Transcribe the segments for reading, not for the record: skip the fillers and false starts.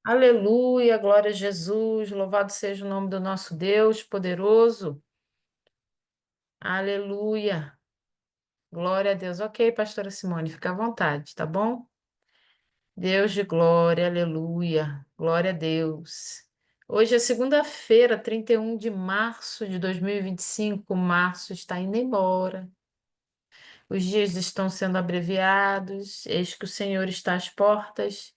Aleluia, glória a Jesus, louvado seja o nome do nosso Deus poderoso. Aleluia, glória a Deus. Ok, pastora Simone, fica à vontade, tá bom? Deus de glória, aleluia, glória a Deus. Hoje é segunda-feira, 31 de março de 2025. Março está indo embora. Os dias estão sendo abreviados, eis que o Senhor está às portas.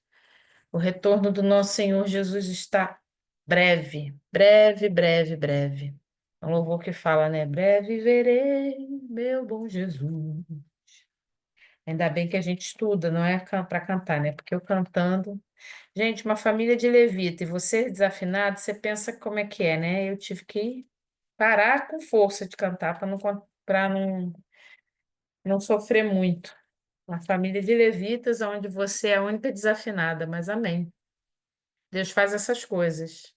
O retorno do nosso Senhor Jesus está breve, breve, breve, breve. É um louvor que fala, né? Breve verei meu bom Jesus. Ainda bem que a gente estuda, não é para cantar, né? Porque eu cantando. Gente, uma família de levita e você desafinado, você pensa como é que é, né? Eu tive que parar com força de cantar para não sofrer muito. Uma família de levitas onde você é a única desafinada, mas amém. Deus faz essas coisas.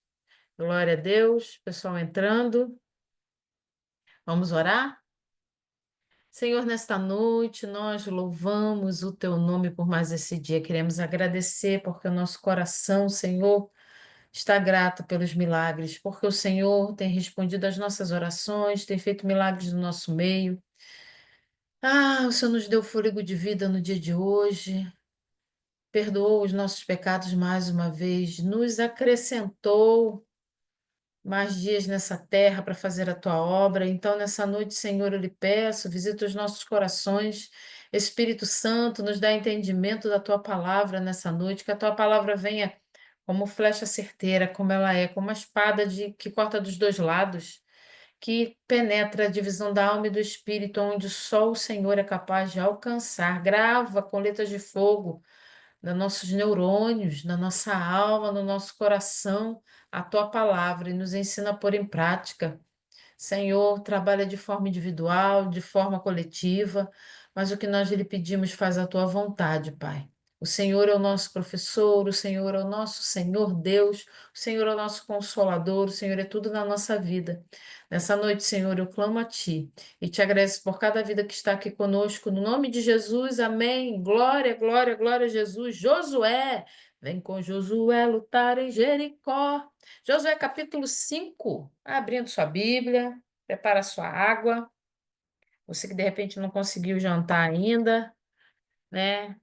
Glória a Deus, pessoal entrando. Vamos orar? Senhor, nesta noite nós louvamos o teu nome por mais esse dia. Queremos agradecer porque o nosso coração, Senhor, está grato pelos milagres, porque o Senhor tem respondido às nossas orações, tem feito milagres no nosso meio. Ah, o Senhor nos deu fôlego de vida no dia de hoje, perdoou os nossos pecados mais uma vez, nos acrescentou mais dias nessa terra para fazer a tua obra. Então, nessa noite, Senhor, eu lhe peço, visita os nossos corações. Espírito Santo, nos dá entendimento da tua palavra nessa noite, que a tua palavra venha como flecha certeira, como ela é, como uma espada que corta dos dois lados, que penetra a divisão da alma e do espírito, onde só o Senhor é capaz de alcançar. Grava com letras de fogo nos nossos neurônios, na nossa alma, no nosso coração, a tua palavra e nos ensina a pôr em prática. Senhor, trabalha de forma individual, de forma coletiva, mas o que nós lhe pedimos faz a tua vontade, Pai. O Senhor é o nosso professor, o Senhor é o nosso Senhor Deus, o Senhor é o nosso consolador, o Senhor é tudo na nossa vida. Nessa noite, Senhor, eu clamo a Ti e te agradeço por cada vida que está aqui conosco, no nome de Jesus, amém. Glória, glória, glória a Jesus. Josué, vem com Josué lutar em Jericó. Josué capítulo 5, abrindo sua Bíblia, prepara sua água. Você que de repente não conseguiu jantar ainda, né?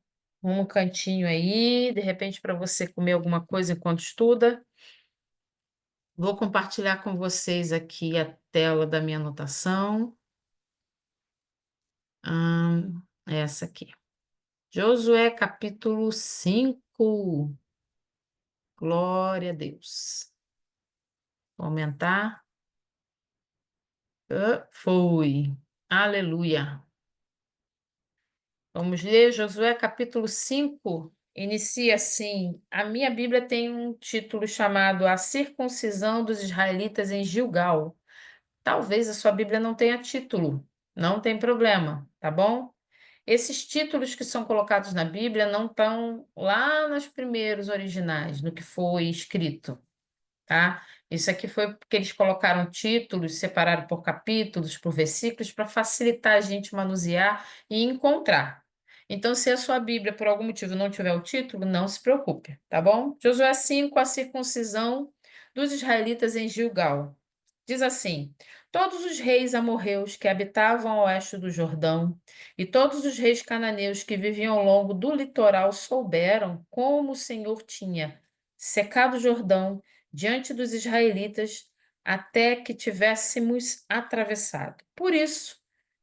Um cantinho aí, de repente para você comer alguma coisa enquanto estuda. Vou compartilhar com vocês aqui a tela da minha anotação. Essa aqui. Josué capítulo 5. Glória a Deus. Vou aumentar. Foi. Aleluia. Vamos ler Josué capítulo 5. Inicia assim: a minha Bíblia tem um título chamado A Circuncisão dos Israelitas em Gilgal. Talvez a sua Bíblia não tenha título, não tem problema, tá bom? Esses títulos que são colocados na Bíblia não estão lá nos primeiros originais, no que foi escrito, tá? Isso aqui foi porque eles colocaram títulos separados por capítulos, por versículos, para facilitar a gente manusear e encontrar. Então, se a sua Bíblia, por algum motivo, não tiver o título, não se preocupe, tá bom? Josué 5, a circuncisão dos israelitas em Gilgal. Diz assim: todos os reis amorreus que habitavam ao oeste do Jordão e todos os reis cananeus que viviam ao longo do litoral souberam como o Senhor tinha secado o Jordão diante dos israelitas até que tivéssemos atravessado. Por isso,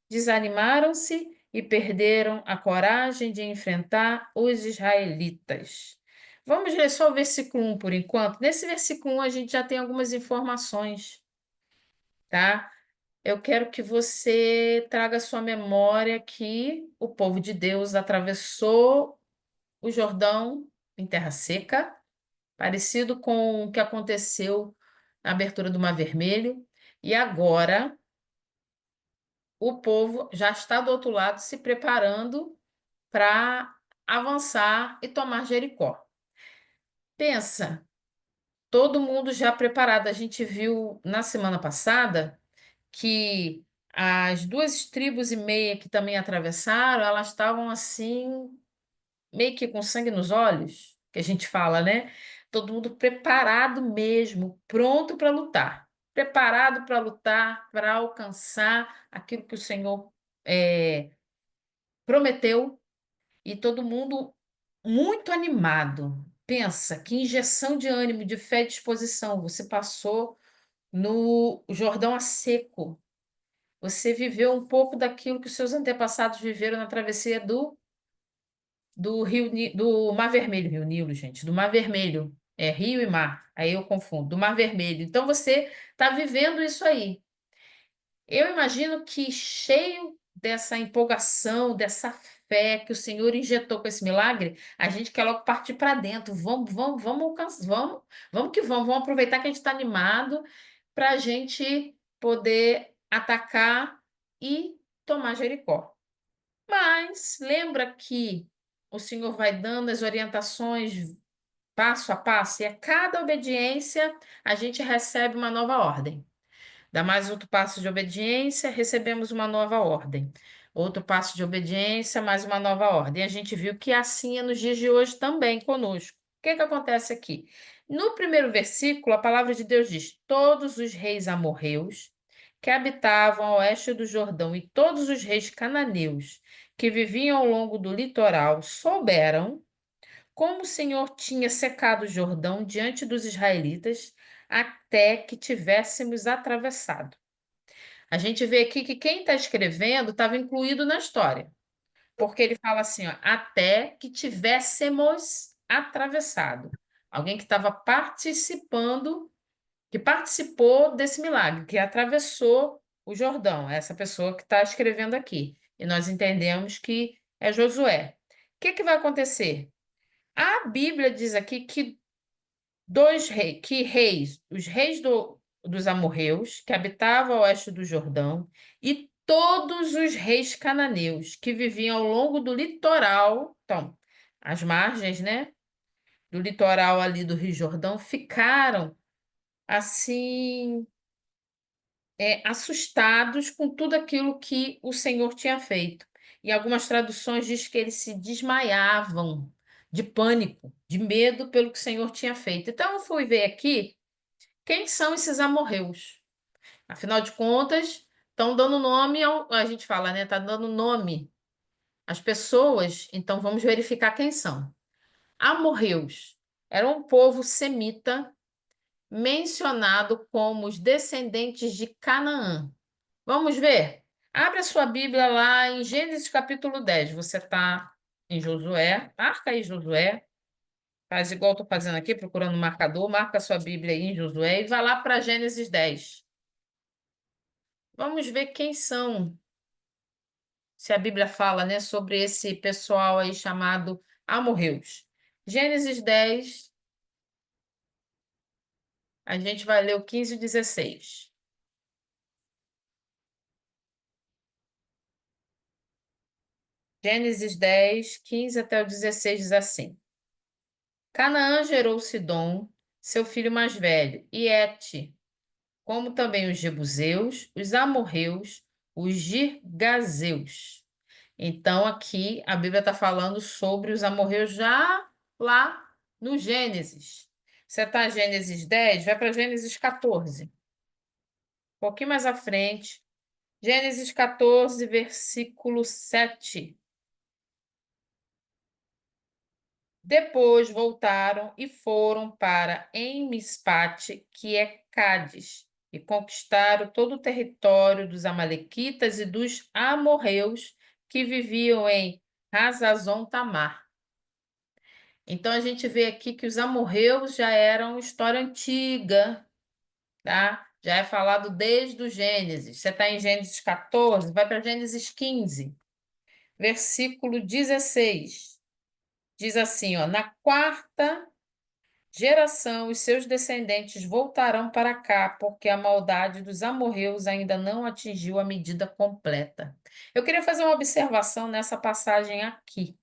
desanimaram-se e perderam a coragem de enfrentar os israelitas. Vamos ler só o versículo 1 por enquanto. Nesse versículo 1 a gente já tem algumas informações, tá? Eu quero que você traga à sua memória que o povo de Deus atravessou o Jordão em terra seca, parecido com o que aconteceu na abertura do Mar Vermelho, e agora o povo já está do outro lado se preparando para avançar e tomar Jericó. Pensa, todo mundo já preparado. A gente viu na semana passada que as duas tribos e meia que também atravessaram, elas estavam assim, meio que com sangue nos olhos, que a gente fala, né? todo mundo preparado mesmo, pronto para lutar. Preparado para lutar, para alcançar aquilo que o Senhor prometeu, e todo mundo muito animado. Pensa, que injeção de ânimo, de fé e disposição. Você passou no Jordão a seco. Você viveu um pouco daquilo que os seus antepassados viveram na travessia do Mar Vermelho, Rio Nilo, gente, do Mar Vermelho. É rio e mar, aí eu confundo, do Mar Vermelho. Então você está vivendo isso aí. Eu imagino que cheio dessa empolgação, dessa fé que o Senhor injetou com esse milagre, a gente quer logo partir para dentro. Vamos alcançar, vamos que vamos aproveitar que a gente está animado para a gente poder atacar e tomar Jericó. Mas lembra que o Senhor vai dando as orientações passo a passo, e a cada obediência a gente recebe uma nova ordem. Dá mais outro passo de obediência, recebemos uma nova ordem. Outro passo de obediência, mais uma nova ordem. A gente viu que assim é nos dias de hoje também conosco. O que que acontece aqui? No primeiro versículo, a palavra de Deus diz: todos os reis amorreus que habitavam a oeste do Jordão e todos os reis cananeus que viviam ao longo do litoral souberam como o Senhor tinha secado o Jordão diante dos israelitas até que tivéssemos atravessado. A gente vê aqui que quem está escrevendo estava incluído na história, porque ele fala assim, ó, até que tivéssemos atravessado. Alguém que estava participando, que participou desse milagre, que atravessou o Jordão, essa pessoa que está escrevendo aqui. E nós entendemos que é Josué. O que que vai acontecer? A Bíblia diz aqui que os reis dos amorreus, que habitavam ao oeste do Jordão, e todos os reis cananeus que viviam ao longo do litoral, então, as margens, né, do litoral ali do Rio Jordão, ficaram assim, assustados com tudo aquilo que o Senhor tinha feito. Em algumas traduções diz que eles se desmaiavam de pânico, de medo pelo que o Senhor tinha feito. Então eu fui ver aqui quem são esses amorreus. Afinal de contas, estão dando nome a gente fala, né? Tá dando nome às pessoas, então vamos verificar quem são. Amorreus era um povo semita mencionado como os descendentes de Canaã. Vamos ver? Abre a sua Bíblia lá em Gênesis capítulo 10. Você está em Josué, marca aí Josué, faz igual estou fazendo aqui, procurando o marcador, marca a sua Bíblia aí em Josué e vai lá para Gênesis 10. Vamos ver quem são, se a Bíblia fala, né, sobre esse pessoal aí chamado amorreus. Gênesis 10, a gente vai ler o 15 e 16. Gênesis 10, 15 até o 16 diz assim: Canaã gerou Sidom, seu filho mais velho, e Et, como também os jebuseus, os amorreus, os girgazeus. Então, aqui a Bíblia está falando sobre os amorreus já lá no Gênesis. Você está em Gênesis 10, vai para Gênesis 14. Um pouquinho mais à frente. Gênesis 14, versículo 7. Depois voltaram e foram para Emispate, que é Cádiz, e conquistaram todo o território dos amalequitas e dos amorreus que viviam em Hazazon Tamar. Então a gente vê aqui que os amorreus já eram história antiga, tá? Já é falado desde o Gênesis. Você está em Gênesis 14, vai para Gênesis 15, versículo 16. Diz assim, ó, na quarta geração, os seus descendentes voltarão para cá, porque a maldade dos amorreus ainda não atingiu a medida completa. Eu queria fazer uma observação nessa passagem aqui.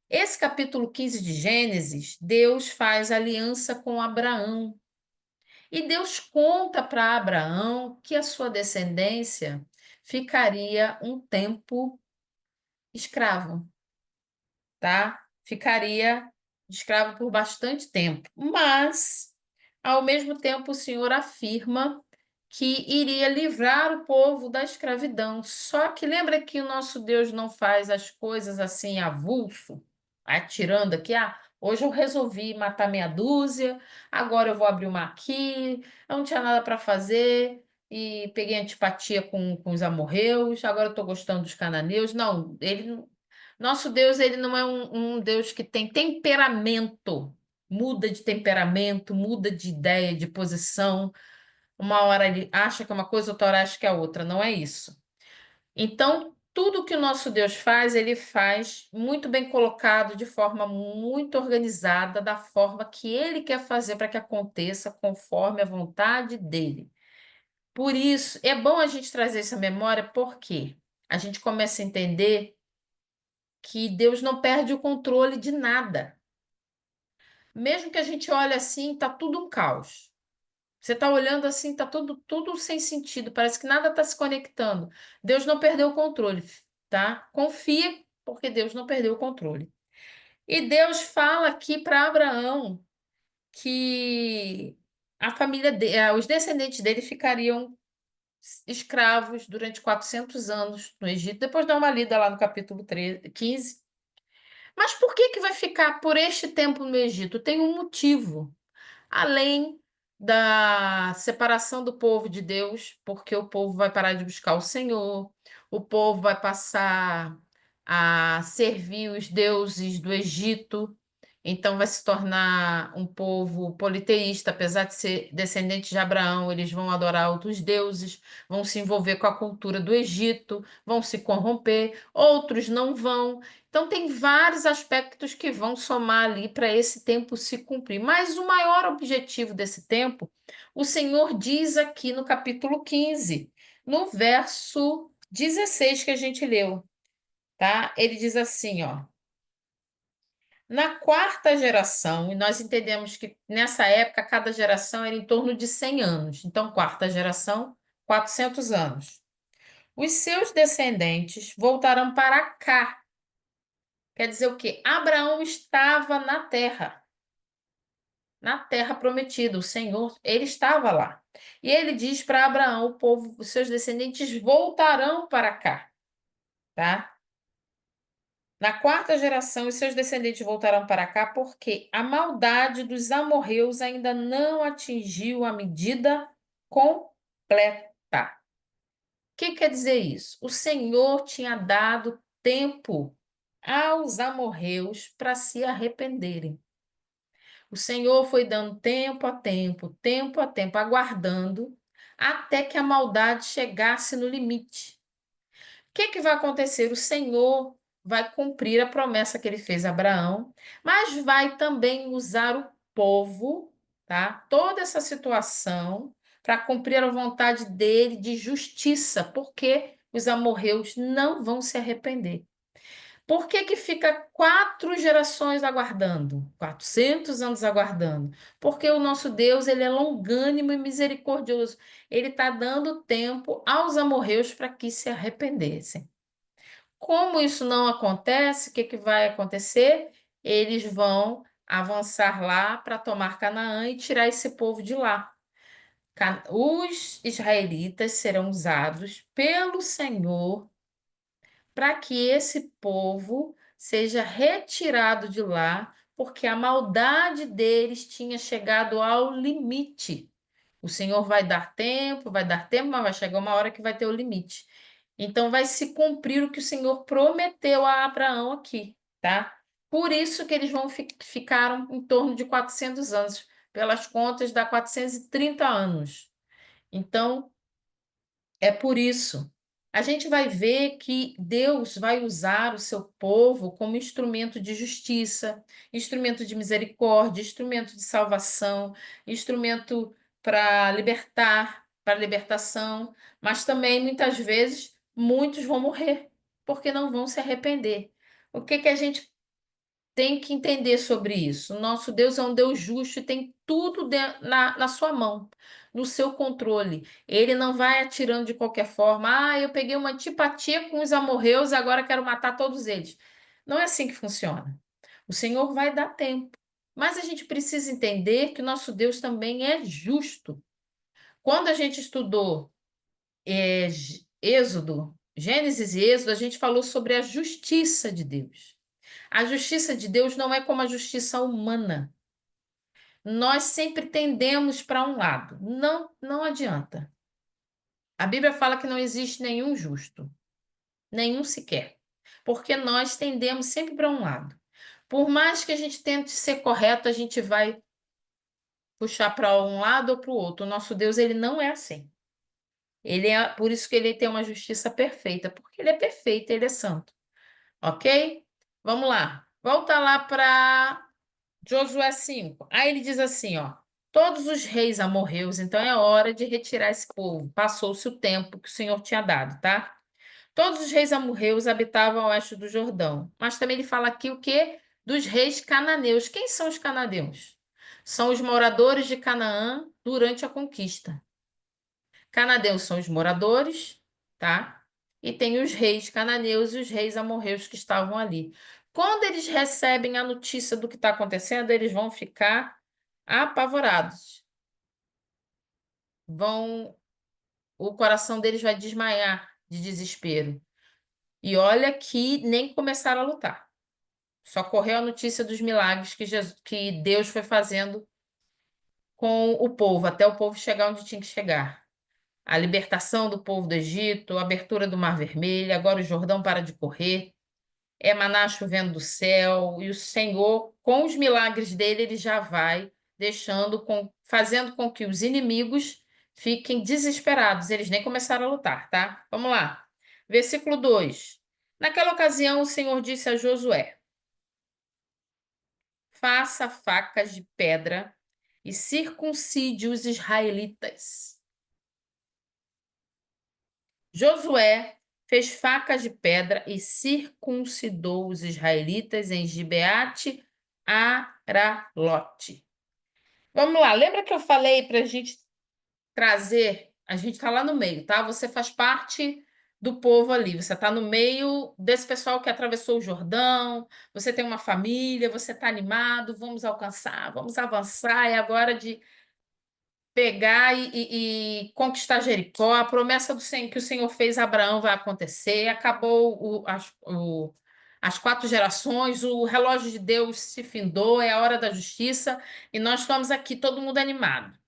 Esse capítulo 15 de Gênesis, Deus faz aliança com Abraão. E Deus conta para Abraão que a sua descendência ficaria um tempo escravo, tá? Ficaria escravo por bastante tempo. Mas, ao mesmo tempo, o Senhor afirma que iria livrar o povo da escravidão. Só que lembra que o nosso Deus não faz as coisas assim avulso, atirando aqui, hoje eu resolvi matar meia dúzia, agora eu vou abrir uma aqui, eu não tinha nada para fazer e peguei antipatia com os amorreus, agora eu estou gostando dos cananeus. Não, nosso Deus, ele não é um Deus que tem temperamento. Muda de temperamento, muda de ideia, de posição. Uma hora ele acha que é uma coisa, outra hora acha que é outra. Não é isso. Então, tudo que o nosso Deus faz, ele faz muito bem colocado, de forma muito organizada, da forma que ele quer fazer para que aconteça conforme a vontade dele. Por isso, é bom a gente trazer essa memória, porque a gente começa a entender que Deus não perde o controle de nada. Mesmo que a gente olhe assim, tá tudo um caos. Você está olhando assim, tá tudo sem sentido, parece que nada está se conectando. Deus não perdeu o controle, tá? Confia, porque Deus não perdeu o controle. E Deus fala aqui para Abraão que os descendentes dele ficariam escravos durante 400 anos no Egito. Depois dá uma lida lá no capítulo 13, 15. Mas por que que vai ficar por este tempo no Egito? Tem um motivo. Além da separação do povo de Deus, porque o povo vai parar de buscar o Senhor, o povo vai passar a servir os deuses do Egito, então vai se tornar um povo politeísta, apesar de ser descendente de Abraão, eles vão adorar outros deuses, vão se envolver com a cultura do Egito, vão se corromper, outros não vão. Então, tem vários aspectos que vão somar ali para esse tempo se cumprir. Mas o maior objetivo desse tempo, o Senhor diz aqui no capítulo 15, no verso 16 que a gente leu, tá? Ele diz assim, ó. Na quarta geração, e nós entendemos que nessa época cada geração era em torno de 100 anos. Então, quarta geração, 400 anos. Os seus descendentes voltarão para cá. Quer dizer o quê? Abraão estava na terra prometida, o Senhor, ele estava lá. E ele diz para Abraão, o povo, os seus descendentes voltarão para cá, tá? Na quarta geração, os seus descendentes voltarão para cá porque a maldade dos amorreus ainda não atingiu a medida completa. O que quer dizer isso? O Senhor tinha dado tempo aos amorreus para se arrependerem. O Senhor foi dando tempo a tempo, aguardando até que a maldade chegasse no limite. O que que vai acontecer? O Senhor vai cumprir a promessa que ele fez a Abraão, mas vai também usar o povo, tá? Toda essa situação para cumprir a vontade dele de justiça, porque os amorreus não vão se arrepender. Por que que fica 4 gerações aguardando? 400 anos aguardando? Porque o nosso Deus, ele é longânimo e misericordioso. Ele está dando tempo aos amorreus para que se arrependessem. Como isso não acontece, o que que vai acontecer? Eles vão avançar lá para tomar Canaã e tirar esse povo de lá. Os israelitas serão usados pelo Senhor para que esse povo seja retirado de lá, porque a maldade deles tinha chegado ao limite. O Senhor vai dar tempo, mas vai chegar uma hora que vai ter o limite. Então vai se cumprir o que o Senhor prometeu a Abraão aqui, tá? Por isso que eles vão ficaram em torno de 400 anos, pelas contas dá 430 anos. Então, é por isso. A gente vai ver que Deus vai usar o seu povo como instrumento de justiça, instrumento de misericórdia, instrumento de salvação, instrumento para libertação, mas também muitas vezes muitos vão morrer porque não vão se arrepender. O que que a gente tem que entender sobre isso? Nosso Deus é um Deus justo e tem tudo na sua mão, no seu controle. Ele não vai atirando de qualquer forma. Eu peguei uma antipatia com os amorreus e agora quero matar todos eles. Não é assim que funciona. O Senhor vai dar tempo. Mas a gente precisa entender que o nosso Deus também é justo. Quando a gente estudou Êxodo, Gênesis e Êxodo, a gente falou sobre a justiça de Deus. A justiça de Deus não é como a justiça humana. Nós sempre tendemos para um lado. Não, não adianta. A Bíblia fala que não existe nenhum justo, nenhum sequer, porque nós tendemos sempre para um lado. Por mais que a gente tente ser correto, a gente vai puxar para um lado ou para o outro. O nosso Deus, ele não é assim. Ele é por isso que ele tem uma justiça perfeita, porque ele é perfeito, ele é santo. Ok? Vamos lá. Volta lá para Josué 5. Aí ele diz assim, ó: todos os reis amorreus, então é hora de retirar esse povo. Passou-se o tempo que o Senhor tinha dado, tá? Todos os reis amorreus habitavam ao oeste do Jordão. Mas também ele fala aqui o quê? Dos reis cananeus. Quem são os cananeus? São os moradores de Canaã durante a conquista. Cananeus são os moradores, tá? E tem os reis cananeus e os reis amorreus que estavam ali. Quando eles recebem a notícia do que está acontecendo, eles vão ficar apavorados. O coração deles vai desmaiar de desespero. E olha que nem começaram a lutar. Só correu a notícia dos milagres que Deus foi fazendo com o povo, até o povo chegar onde tinha que chegar. A libertação do povo do Egito, a abertura do Mar Vermelho, agora o Jordão para de correr, é maná chovendo do céu, e o Senhor, com os milagres dele, ele já vai fazendo com que os inimigos fiquem desesperados. Eles nem começaram a lutar, tá? Vamos lá. Versículo 2. Naquela ocasião, o Senhor disse a Josué: faça facas de pedra e circuncide os israelitas. Josué fez facas de pedra e circuncidou os israelitas em Gibeate Aralote. Vamos lá, lembra que eu falei para a gente trazer? A gente está lá no meio, tá? Você faz parte do povo ali, você está no meio desse pessoal que atravessou o Jordão, você tem uma família, você está animado, vamos alcançar, vamos avançar, é agora de pegar e conquistar Jericó. A promessa do Senhor que o Senhor fez a Abraão vai acontecer. Acabou as 4 gerações, o relógio de Deus se findou, é a hora da justiça e nós estamos aqui, todo mundo animado.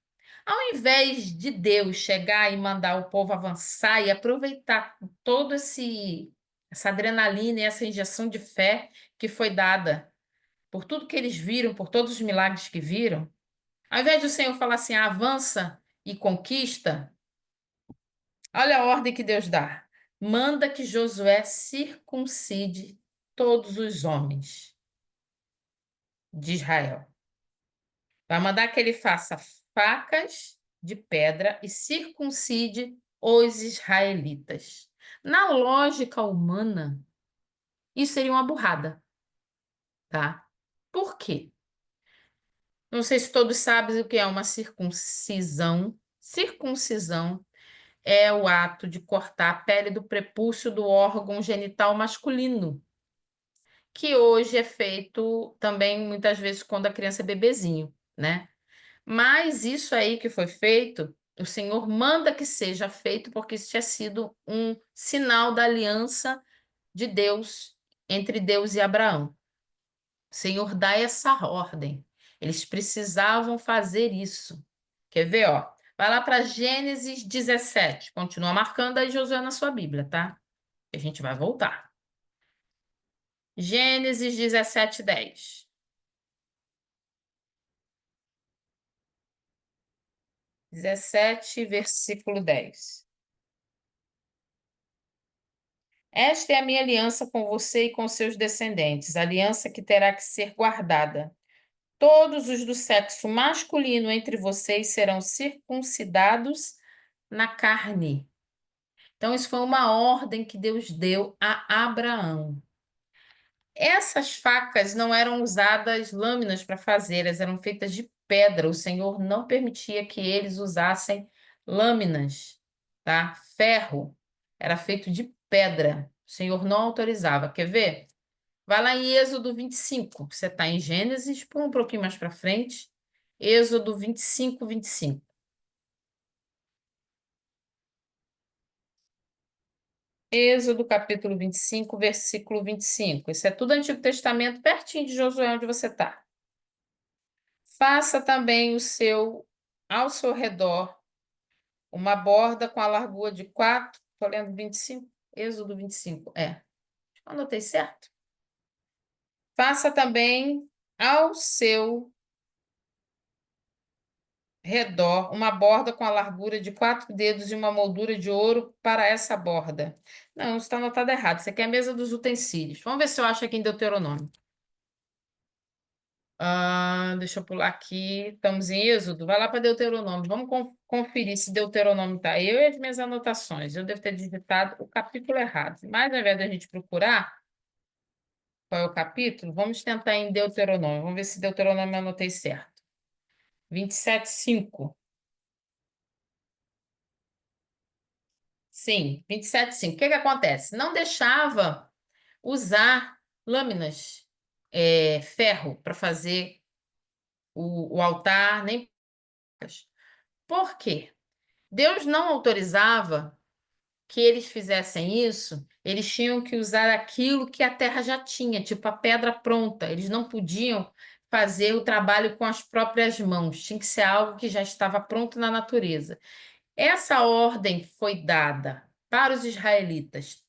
Ao invés de Deus chegar e mandar o povo avançar e aproveitar todo essa adrenalina e essa injeção de fé que foi dada por tudo que eles viram, por todos os milagres que viram, ao invés do Senhor falar assim, avança e conquista, olha a ordem que Deus dá. Manda que Josué circuncide todos os homens de Israel. Vai mandar que ele faça facas de pedra e circuncide os israelitas. Na lógica humana, isso seria uma burrada, tá? Por quê? Não sei se todos sabem o que é uma circuncisão. Circuncisão é o ato de cortar a pele do prepúcio do órgão genital masculino, que hoje é feito também muitas vezes quando a criança é bebezinho, né? Mas isso aí que foi feito, o Senhor manda que seja feito porque isso tinha sido um sinal da aliança de Deus entre Deus e Abraão. O Senhor dá essa ordem. Eles precisavam fazer isso. Quer ver, ó? Vai lá para Gênesis 17. Continua marcando aí Josué na sua Bíblia, tá? A gente vai voltar. Gênesis 17, 10. 17, versículo 10. Esta é a minha aliança com você e com seus descendentes, aliança que terá que ser guardada. Todos os do sexo masculino entre vocês serão circuncidados na carne. Então, isso foi uma ordem que Deus deu a Abraão. Essas facas não eram usadas lâminas para fazer, elas eram feitas de pedra. O Senhor não permitia que eles usassem lâminas, tá? Ferro era feito de pedra. O Senhor não autorizava. Quer ver? Vai lá em Êxodo 25. Você está em Gênesis, pula um pouquinho mais para frente. Êxodo 25, 25. Êxodo capítulo 25, versículo 25. Isso é tudo Antigo Testamento, pertinho de Josué, onde você está. Faça também ao seu redor, uma borda com a largura de 4. Estou lendo 25. Êxodo 25. Anotei certo? Faça também ao seu redor uma borda com a largura de 4 dedos e uma moldura de ouro para essa borda. Não, isso está anotado errado. Isso aqui é a mesa dos utensílios. Vamos ver se eu acho aqui em Deuteronômio. Deixa eu pular aqui. Estamos em Êxodo. Vai lá para Deuteronômio. Vamos conferir se Deuteronômio está. Eu e as minhas anotações. Eu devo ter digitado o capítulo errado. Mas ao invés da gente procurar qual é o capítulo, vamos tentar em Deuteronômio. Vamos ver se Deuteronômio eu anotei certo. 27, 5. Sim, 27, 5. O que que acontece? Não deixava usar lâminas, ferro, para fazer o altar, nem. Por quê? Deus não autorizava que eles fizessem isso, eles tinham que usar aquilo que a terra já tinha, tipo a pedra pronta. Eles não podiam fazer o trabalho com as próprias mãos, tinha que ser algo que já estava pronto na natureza. Essa ordem foi dada para os israelitas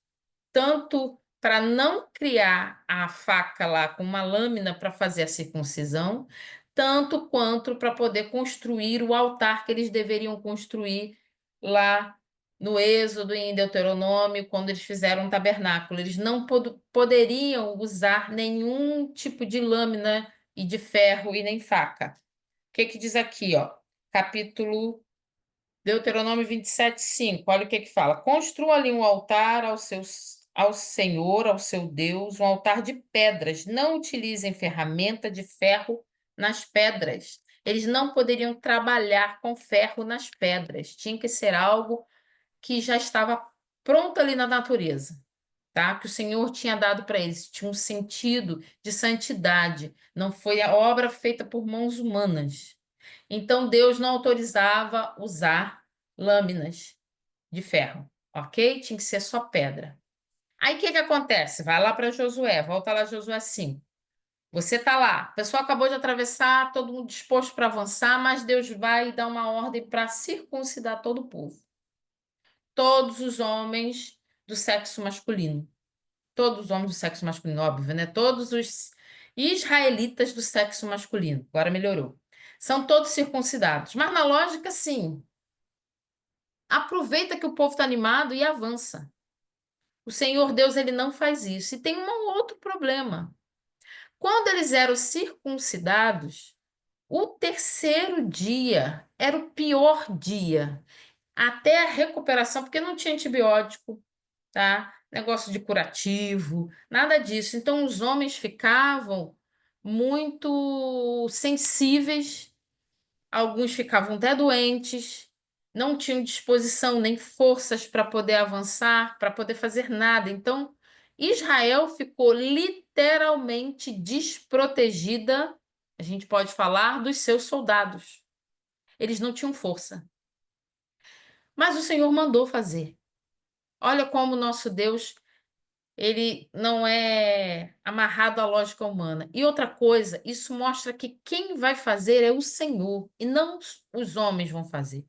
tanto para não criar a faca lá com uma lâmina para fazer a circuncisão, tanto quanto para poder construir o altar que eles deveriam construir lá no Êxodo e em Deuteronômio, quando eles fizeram um tabernáculo. Eles não poderiam usar nenhum tipo de lâmina e de ferro e nem faca. O que que diz aqui, ó? Capítulo Deuteronômio 27, 5. Olha o que que fala. Construa ali um altar ao Senhor, ao seu Deus, um altar de pedras. Não utilizem ferramenta de ferro nas pedras. Eles não poderiam trabalhar com ferro nas pedras. Tinha que ser algo que já estava pronto ali na natureza, tá? Que o Senhor tinha dado para eles. Tinha um sentido de santidade. Não foi a obra feita por mãos humanas. Então, Deus não autorizava usar lâminas de ferro, ok? Tinha que ser só pedra. Aí, o que que acontece? Vai lá para Josué, volta lá Josué 5. Você está lá, o pessoal acabou de atravessar, todo mundo disposto para avançar, mas Deus vai dar uma ordem para circuncidar todo o povo. Todos os homens do sexo masculino. Todos os homens do sexo masculino, óbvio, né? Todos os israelitas do sexo masculino. Agora melhorou. São todos circuncidados. Mas na lógica, sim. Aproveita que o povo está animado e avança. O Senhor Deus, ele não faz isso. E tem um outro problema. Quando eles eram circuncidados, o terceiro dia era o pior dia. Até a recuperação, porque não tinha antibiótico, tá? Negócio de curativo, nada disso. Então, os homens ficavam muito sensíveis, alguns ficavam até doentes, não tinham disposição nem forças para poder avançar, para poder fazer nada. Então, Israel ficou literalmente desprotegida, a gente pode falar, dos seus soldados. Eles não tinham força. Mas o Senhor mandou fazer. Olha como o nosso Deus, ele não é amarrado à lógica humana. E outra coisa, isso mostra que quem vai fazer é o Senhor e não os homens vão fazer.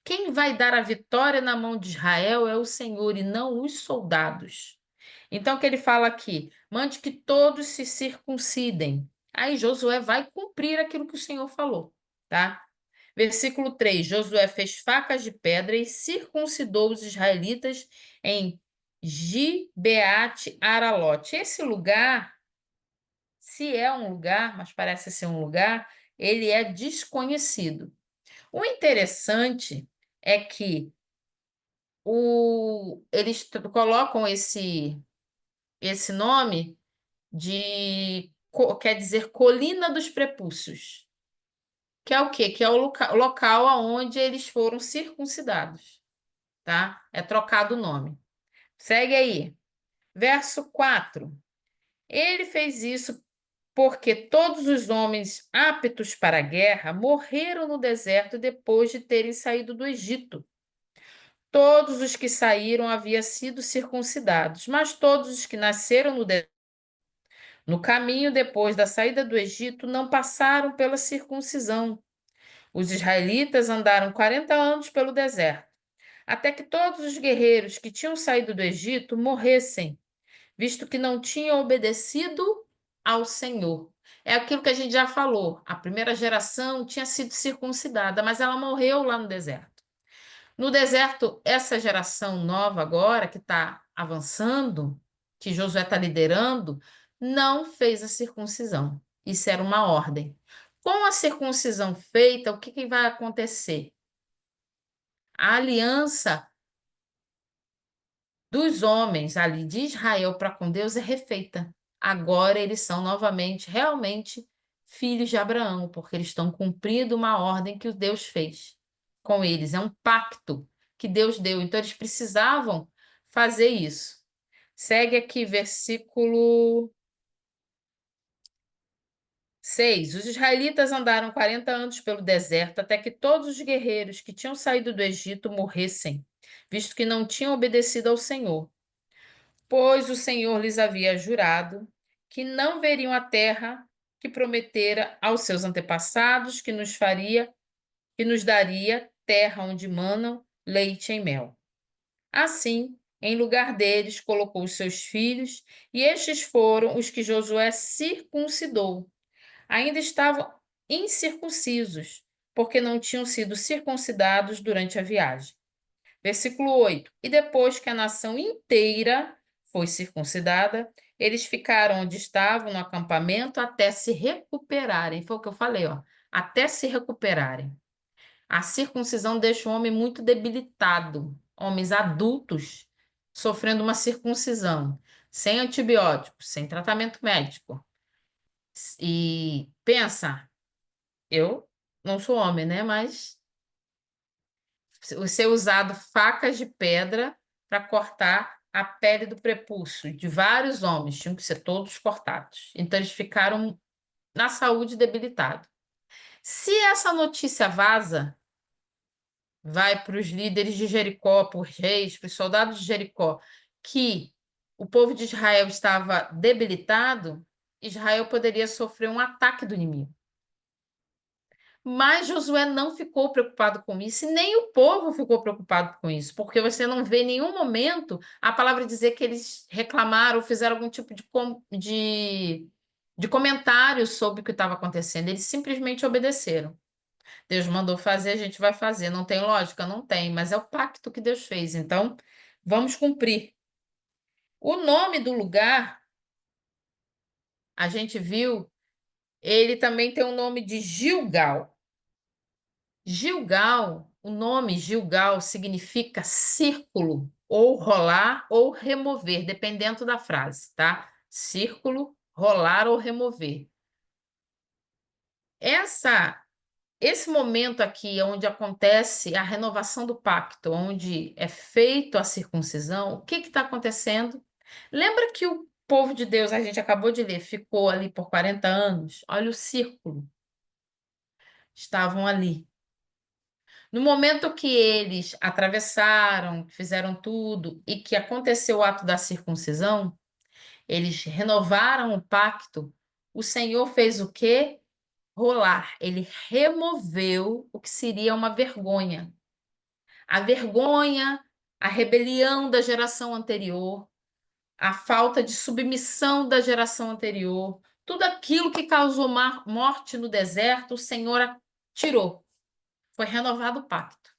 Quem vai dar a vitória na mão de Israel é o Senhor e não os soldados. Então, o que ele fala aqui? Mande que todos se circuncidem. Aí Josué vai cumprir aquilo que o Senhor falou, tá? Versículo 3: Josué fez facas de pedra e circuncidou os israelitas em Gibeate Aralote. Esse lugar, se é um lugar, mas parece ser um lugar, ele é desconhecido. O interessante é que eles colocam esse nome quer dizer Colina dos Prepúcios, que é o quê? Que é o local aonde eles foram circuncidados, tá? É trocado o nome. Segue aí. Verso 4. Ele fez isso porque todos os homens aptos para a guerra morreram no deserto depois de terem saído do Egito. Todos os que saíram haviam sido circuncidados, mas todos os que nasceram no caminho depois da saída do Egito não passaram pela circuncisão. Os israelitas andaram 40 anos pelo deserto, até que todos os guerreiros que tinham saído do Egito morressem, visto que não tinham obedecido ao Senhor. É aquilo que a gente já falou. A primeira geração tinha sido circuncidada, mas ela morreu lá no deserto. No deserto, essa geração nova agora, que está avançando, que Josué está liderando, não fez a circuncisão. Isso era uma ordem. Com a circuncisão feita, o que que vai acontecer? A aliança dos homens ali de Israel para com Deus é refeita. Agora eles são novamente, realmente, filhos de Abraão, porque eles estão cumprindo uma ordem que o Deus fez com eles. É um pacto que Deus deu. Então eles precisavam fazer isso. Segue aqui, versículo 6. Os israelitas andaram 40 anos pelo deserto até que todos os guerreiros que tinham saído do Egito morressem, visto que não tinham obedecido ao Senhor. Pois o Senhor lhes havia jurado que não veriam a terra que prometera aos seus antepassados, que nos daria terra onde manam leite e mel. Assim, em lugar deles, colocou os seus filhos, e estes foram os que Josué circuncidou. Ainda estavam incircuncisos, porque não tinham sido circuncidados durante a viagem. Versículo 8. E depois que a nação inteira foi circuncidada, eles ficaram onde estavam no acampamento até se recuperarem. Foi o que eu falei, ó. Até se recuperarem. A circuncisão deixa o homem muito debilitado. Homens adultos sofrendo uma circuncisão, sem antibióticos, sem tratamento médico. E pensa, eu não sou homem, né? Mas ser usado facas de pedra para cortar a pele do prepúcio de vários homens, tinham que ser todos cortados. Então eles ficaram na saúde debilitados. Se essa notícia vaza, vai para os líderes de Jericó, para os reis, para os soldados de Jericó, que o povo de Israel estava debilitado, Israel poderia sofrer um ataque do inimigo. Mas Josué não ficou preocupado com isso, e nem o povo ficou preocupado com isso, porque você não vê em nenhum momento a palavra dizer que eles reclamaram ou fizeram algum tipo de comentário sobre o que estava acontecendo. Eles simplesmente obedeceram. Deus mandou fazer, a gente vai fazer. Não tem lógica? Não tem, mas é o pacto que Deus fez. Então, vamos cumprir. O nome do lugar, a gente viu, ele também tem o nome de Gilgal. Gilgal, o nome Gilgal significa círculo, ou rolar ou remover, dependendo da frase, tá? Círculo, rolar ou remover. Essa, esse momento aqui, onde acontece a renovação do pacto, onde é feito a circuncisão, o que está acontecendo? Lembra que o povo de Deus, a gente acabou de ler, ficou ali por 40 anos? Olha o círculo. Estavam ali. No momento que eles atravessaram, fizeram tudo e que aconteceu o ato da circuncisão, eles renovaram o pacto. O Senhor fez o quê? Rolar. Ele removeu o que seria uma vergonha. A vergonha, a rebelião da geração anterior, a falta de submissão da geração anterior, tudo aquilo que causou morte no deserto, o Senhor tirou. Foi renovado o pacto.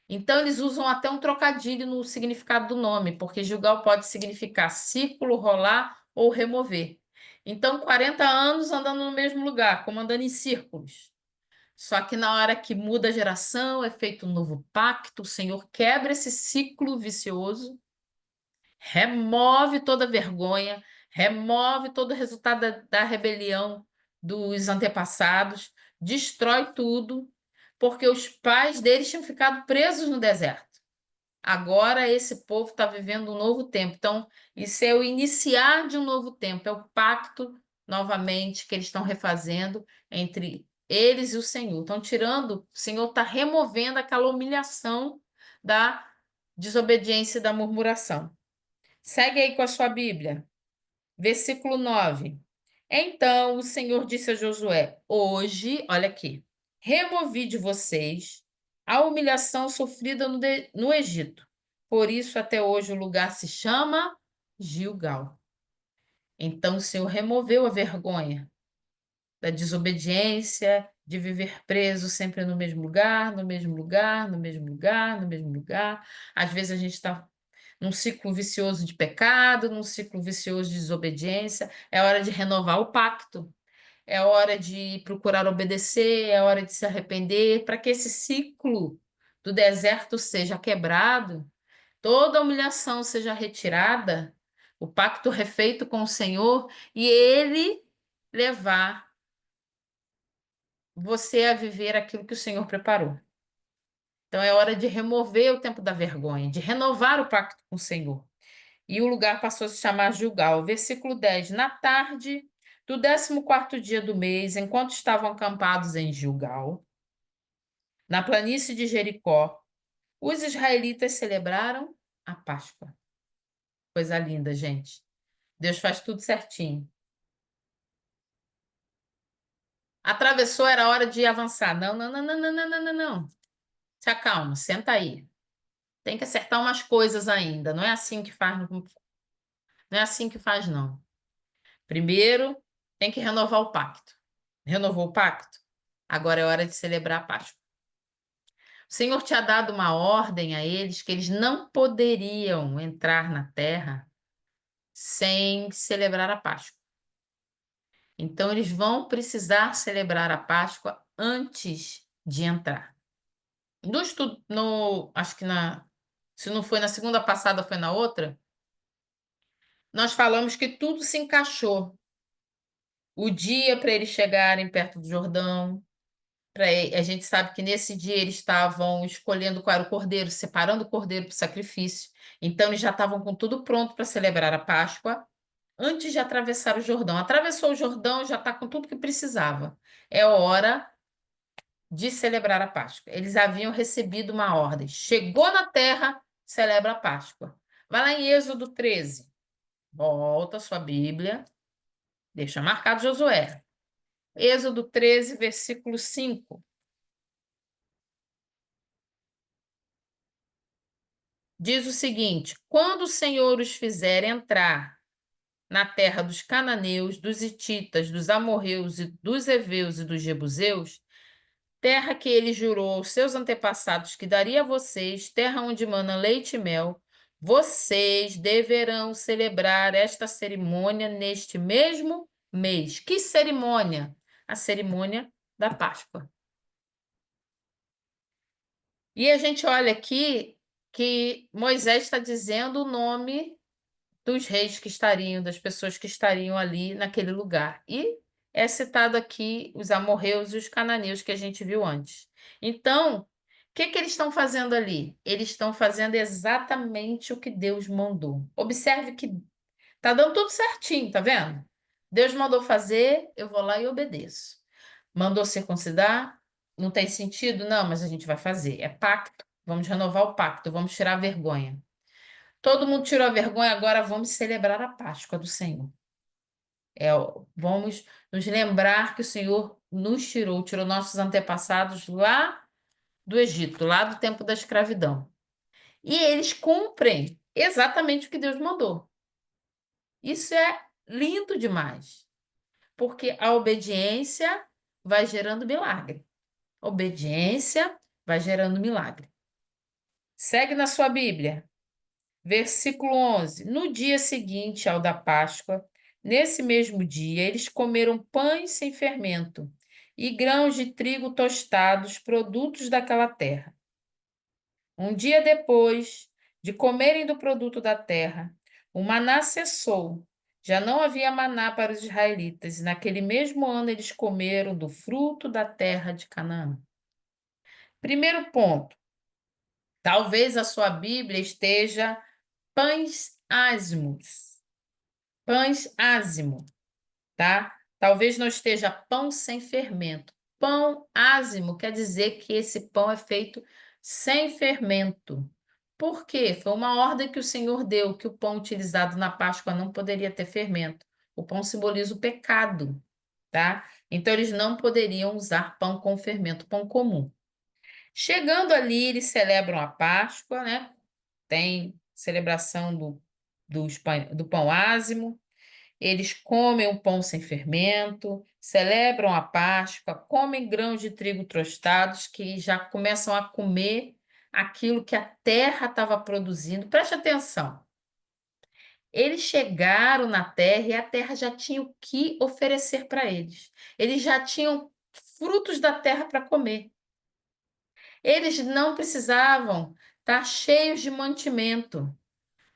Então, eles usam até um trocadilho no significado do nome, porque Gilgal pode significar círculo, rolar ou remover. Então, 40 anos andando no mesmo lugar, como andando em círculos. Só que na hora que muda a geração, é feito um novo pacto, o Senhor quebra esse ciclo vicioso, remove toda a vergonha, remove todo o resultado da rebelião dos antepassados, destrói tudo, porque os pais deles tinham ficado presos no deserto. Agora esse povo está vivendo um novo tempo. Então, isso é o iniciar de um novo tempo, é o pacto novamente que eles estão refazendo entre eles e o Senhor. Estão tirando, o Senhor está removendo aquela humilhação da desobediência e da murmuração. Segue aí com a sua Bíblia. Versículo 9. Então o Senhor disse a Josué: Hoje, olha aqui, removi de vocês a humilhação sofrida no Egito. Por isso, até hoje, o lugar se chama Gilgal. Então o Senhor removeu a vergonha da desobediência, de viver preso sempre no mesmo lugar, no mesmo lugar, no mesmo lugar, no mesmo lugar. Às vezes a gente está num ciclo vicioso de pecado, num ciclo vicioso de desobediência. É hora de renovar o pacto, é hora de procurar obedecer, é hora de se arrepender, para que esse ciclo do deserto seja quebrado, toda humilhação seja retirada, o pacto refeito com o Senhor e Ele levar você a viver aquilo que o Senhor preparou. Então é hora de remover o tempo da vergonha, de renovar o pacto com o Senhor. E o lugar passou a se chamar Gilgal. Versículo 10. Na tarde do 14º dia do mês, enquanto estavam acampados em Gilgal, na planície de Jericó, os israelitas celebraram a Páscoa. Coisa linda, gente. Deus faz tudo certinho. Atravessou, era hora de avançar. Não, não, não, não, não, não, não, não, não. Se acalma, senta aí. Tem que acertar umas coisas ainda. Não é assim que faz, não é assim que faz, não. Primeiro, tem que renovar o pacto. Renovou o pacto? Agora é hora de celebrar a Páscoa. O Senhor tinha dado uma ordem a eles que eles não poderiam entrar na terra sem celebrar a Páscoa. Então, eles vão precisar celebrar a Páscoa antes de entrar. Acho que se não foi na segunda passada, foi na outra, nós falamos que tudo se encaixou. O dia para eles chegarem perto do Jordão, a gente sabe que nesse dia eles estavam escolhendo qual era o cordeiro, separando o cordeiro para o sacrifício. Então eles já estavam com tudo pronto para celebrar a Páscoa antes de atravessar o Jordão. Atravessou o Jordão, já está com tudo que precisava. É hora de celebrar a Páscoa. Eles haviam recebido uma ordem. Chegou na terra, celebra a Páscoa. Vai lá em Êxodo 13. Volta a sua Bíblia. Deixa marcado Josué. Êxodo 13, versículo 5. Diz o seguinte: quando o Senhor os fizer entrar na terra dos cananeus, dos hititas, dos amorreus, e dos heveus e dos jebuseus, terra que ele jurou aos seus antepassados que daria a vocês, terra onde mana leite e mel, vocês deverão celebrar esta cerimônia neste mesmo mês. Que cerimônia? A cerimônia da Páscoa. E a gente olha aqui que Moisés está dizendo o nome dos reis que estariam, das pessoas que estariam ali naquele lugar. E é citado aqui os amorreus e os cananeus que a gente viu antes. Então, o que que eles estão fazendo ali? Eles estão fazendo exatamente o que Deus mandou. Observe que tá dando tudo certinho, tá vendo? Deus mandou fazer, eu vou lá e obedeço. Mandou circuncidar? Não tem sentido? Não, mas a gente vai fazer. É pacto. Vamos renovar o pacto, vamos tirar a vergonha. Todo mundo tirou a vergonha, agora vamos celebrar a Páscoa do Senhor. Vamos nos lembrar que o Senhor nos tirou nossos antepassados lá do Egito, lá do tempo da escravidão. E eles cumprem exatamente o que Deus mandou. Isso é lindo demais, porque a obediência vai gerando milagre. Obediência vai gerando milagre. Segue na sua Bíblia. Versículo 11. No dia seguinte ao da Páscoa, nesse mesmo dia, eles comeram pães sem fermento e grãos de trigo tostados, produtos daquela terra. Um dia depois de comerem do produto da terra, o maná cessou. Já não havia maná para os israelitas, e naquele mesmo ano eles comeram do fruto da terra de Canaã. Primeiro ponto. Talvez a sua Bíblia esteja pães ázimos. Pães ázimo, tá? Talvez não esteja pão sem fermento. Pão ázimo quer dizer que esse pão é feito sem fermento. Por quê? Foi uma ordem que o Senhor deu, que o pão utilizado na Páscoa não poderia ter fermento. O pão simboliza o pecado, tá? Então eles não poderiam usar pão com fermento, pão comum. Chegando ali, eles celebram a Páscoa, né? Tem celebração do pão ázimo. Eles comem o pão sem fermento, celebram a Páscoa, comem grãos de trigo tostados, que já começam a comer aquilo que a terra estava produzindo. Preste atenção. Eles chegaram na terra e a terra já tinha o que oferecer para eles. Eles já tinham frutos da terra para comer. Eles não precisavam estar cheios de mantimento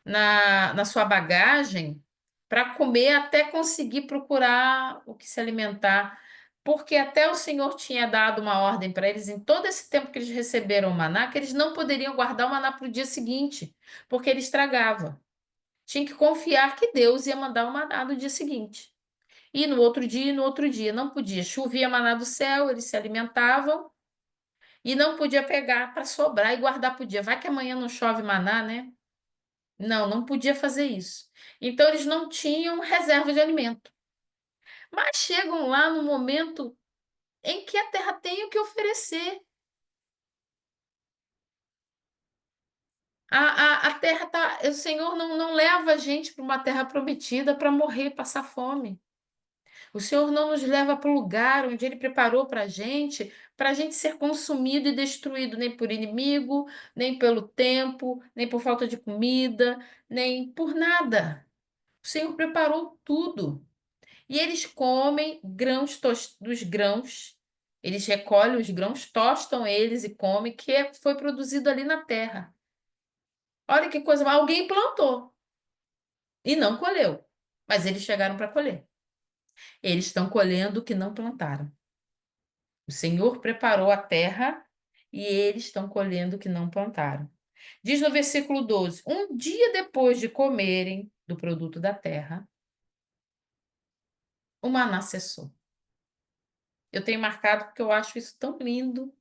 na sua bagagem para comer até conseguir procurar o que se alimentar, porque até o Senhor tinha dado uma ordem para eles em todo esse tempo que eles receberam o maná, que eles não poderiam guardar o maná para o dia seguinte, porque ele estragava. Tinha que confiar que Deus ia mandar o maná no dia seguinte. E no outro dia, e no outro dia. Não podia. Chovia maná do céu, eles se alimentavam e não podia pegar para sobrar e guardar para o dia. Vai que amanhã não chove maná, né? Não, não podia fazer isso. Então, eles não tinham reserva de alimento. Mas chegam lá no momento em que a terra tem o que oferecer. A terra tá. O Senhor não leva a gente para uma terra prometida para morrer, passar fome. O Senhor não nos leva para o lugar onde Ele preparou para a gente ser consumido e destruído, nem por inimigo, nem pelo tempo, nem por falta de comida, nem por nada. O Senhor preparou tudo. E eles comem dos grãos. Eles recolhem os grãos, tostam eles e comem, foi produzido ali na terra. Olha que coisa, alguém plantou e não colheu, mas eles chegaram para colher. Eles estão colhendo o que não plantaram. O Senhor preparou a terra e eles estão colhendo o que não plantaram. Diz no versículo 12: um dia depois de comerem do produto da terra, o maná cessou. Eu tenho marcado porque eu acho isso tão lindo.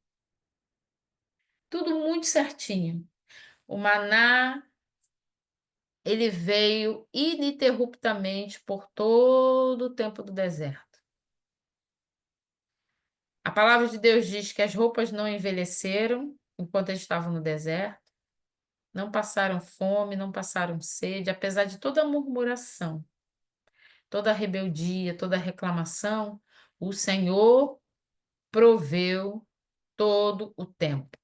Tudo muito certinho. O maná, ele veio ininterruptamente por todo o tempo do deserto. A palavra de Deus diz que as roupas não envelheceram enquanto eles estavam no deserto, não passaram fome, não passaram sede, apesar de toda a murmuração, toda a rebeldia, toda a reclamação, o Senhor proveu todo o tempo.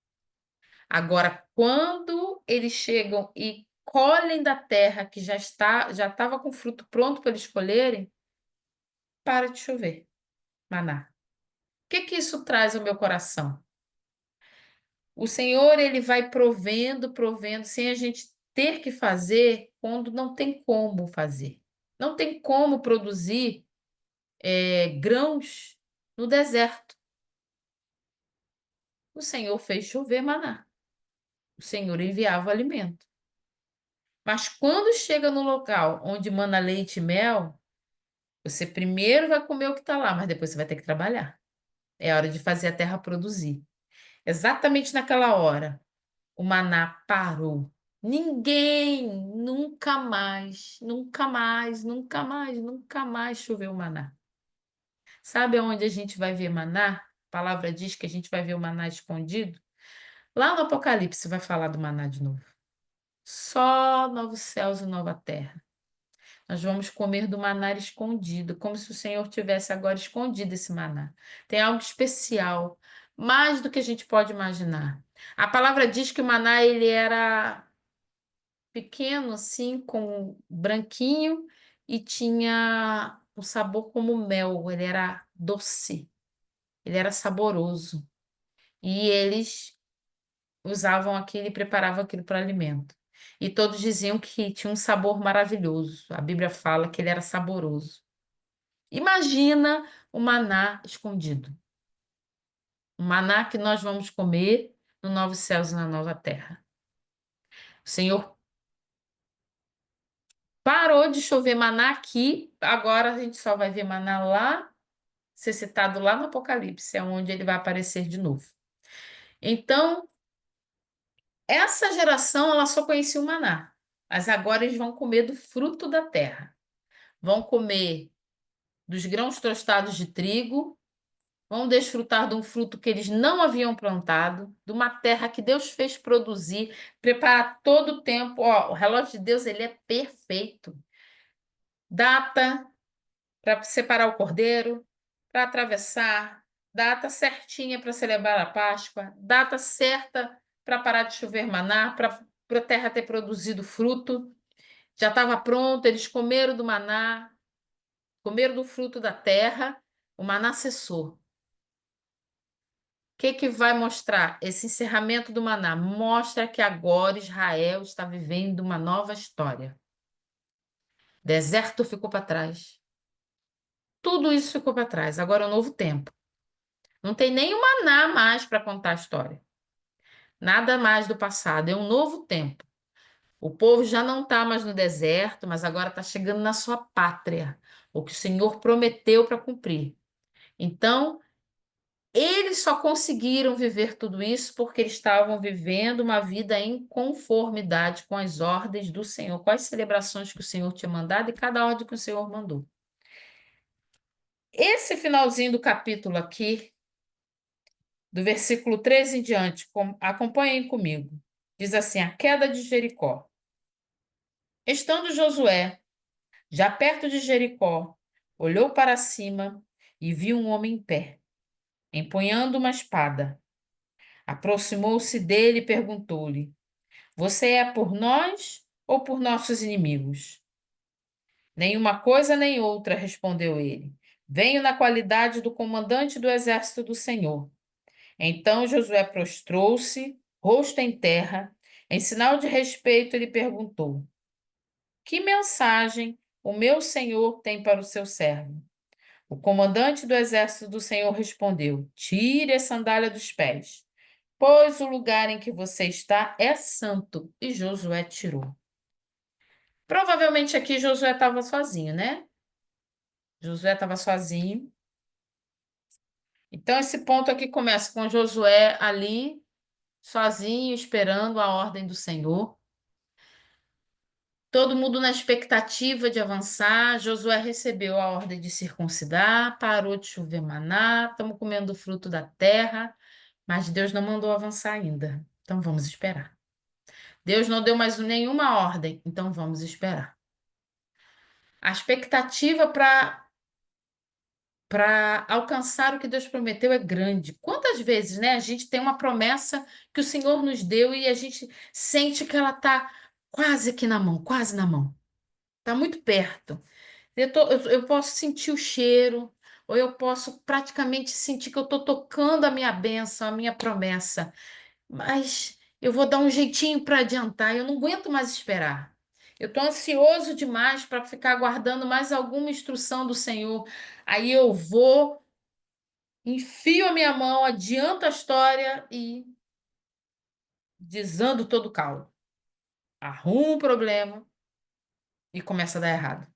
Agora, quando eles chegam e colhem da terra que já estava com fruto pronto para eles colherem, para de chover, maná. O que que isso traz ao meu coração? O Senhor, ele vai provendo, provendo, sem a gente ter que fazer quando não tem como fazer. Não tem como produzir grãos no deserto. O Senhor fez chover maná. O Senhor enviava o alimento. Mas quando chega no local onde mana leite e mel, você primeiro vai comer o que está lá, mas depois você vai ter que trabalhar. É hora de fazer a terra produzir. Exatamente naquela hora, o maná parou. Ninguém, nunca mais, nunca mais, nunca mais, nunca mais choveu maná. Sabe onde a gente vai ver maná? A palavra diz que a gente vai ver o maná escondido. Lá no Apocalipse vai falar do maná de novo. Só novos céus e nova terra. Nós vamos comer do maná escondido, como se o Senhor tivesse agora escondido esse maná. Tem algo especial, mais do que a gente pode imaginar. A palavra diz que o maná ele era pequeno, assim, com branquinho e tinha um sabor como mel. Ele era doce, ele era saboroso. E eles usavam aquilo e preparavam aquilo para alimento. E todos diziam que tinha um sabor maravilhoso. A Bíblia fala que ele era saboroso. Imagina o maná escondido. O maná que nós vamos comer no novos céus e na nova terra. O Senhor parou de chover maná aqui, agora a gente só vai ver maná lá, ser citado lá no Apocalipse, é onde ele vai aparecer de novo. Então, essa geração, ela só conhecia o maná, mas agora eles vão comer do fruto da terra. Vão comer dos grãos tostados de trigo, vão desfrutar de um fruto que eles não haviam plantado, de uma terra que Deus fez produzir, preparar todo o tempo. Ó, o relógio de Deus, ele é perfeito. Data para separar o cordeiro, para atravessar, data certinha para celebrar a Páscoa, data certa para parar de chover maná, para a terra ter produzido fruto. Já estava pronto, eles comeram do maná, comeram do fruto da terra, o maná cessou. O que que vai mostrar esse encerramento do maná? Mostra que agora Israel está vivendo uma nova história. Deserto ficou para trás. Tudo isso ficou para trás. Agora é um novo tempo. Não tem nem o maná mais para contar a história. Nada mais do passado. É um novo tempo. O povo já não está mais no deserto, mas agora está chegando na sua pátria. O que o Senhor prometeu para cumprir. Então, eles só conseguiram viver tudo isso porque eles estavam vivendo uma vida em conformidade com as ordens do Senhor, com as celebrações que o Senhor tinha mandado e cada ordem que o Senhor mandou. Esse finalzinho do capítulo aqui, do versículo 13 em diante, acompanhem comigo. Diz assim: a queda de Jericó. Estando Josué já perto de Jericó, olhou para cima e viu um homem em pé, empunhando uma espada. Aproximou-se dele e perguntou-lhe: você é por nós ou por nossos inimigos? Nenhuma coisa nem outra, respondeu ele. Venho na qualidade do comandante do exército do Senhor. Então Josué prostrou-se, rosto em terra. Em sinal de respeito, ele perguntou: que mensagem o meu senhor tem para o seu servo? O comandante do exército do Senhor respondeu: tire a sandália dos pés, pois o lugar em que você está é santo. E Josué tirou. Provavelmente aqui Josué estava sozinho, né? Josué estava sozinho. Então, esse ponto aqui começa com Josué ali, sozinho, esperando a ordem do Senhor. Todo mundo na expectativa de avançar. Josué recebeu a ordem de circuncidar, parou de chover maná, estamos comendo o fruto da terra, mas Deus não mandou avançar ainda. Então vamos esperar. Deus não deu mais nenhuma ordem, então vamos esperar. A expectativa para alcançar o que Deus prometeu é grande. Quantas vezes, né, a gente tem uma promessa que o Senhor nos deu e a gente sente que ela está quase aqui na mão, quase na mão. Está muito perto. Eu posso sentir o cheiro, ou eu posso praticamente sentir que eu estou tocando a minha bênção, a minha promessa. Mas eu vou dar um jeitinho para adiantar, eu não aguento mais esperar. Eu estou ansioso demais para ficar aguardando mais alguma instrução do Senhor. Aí eu vou, enfio a minha mão, adianto a história e desando todo o caldo. Arrumo um problema e começa a dar errado.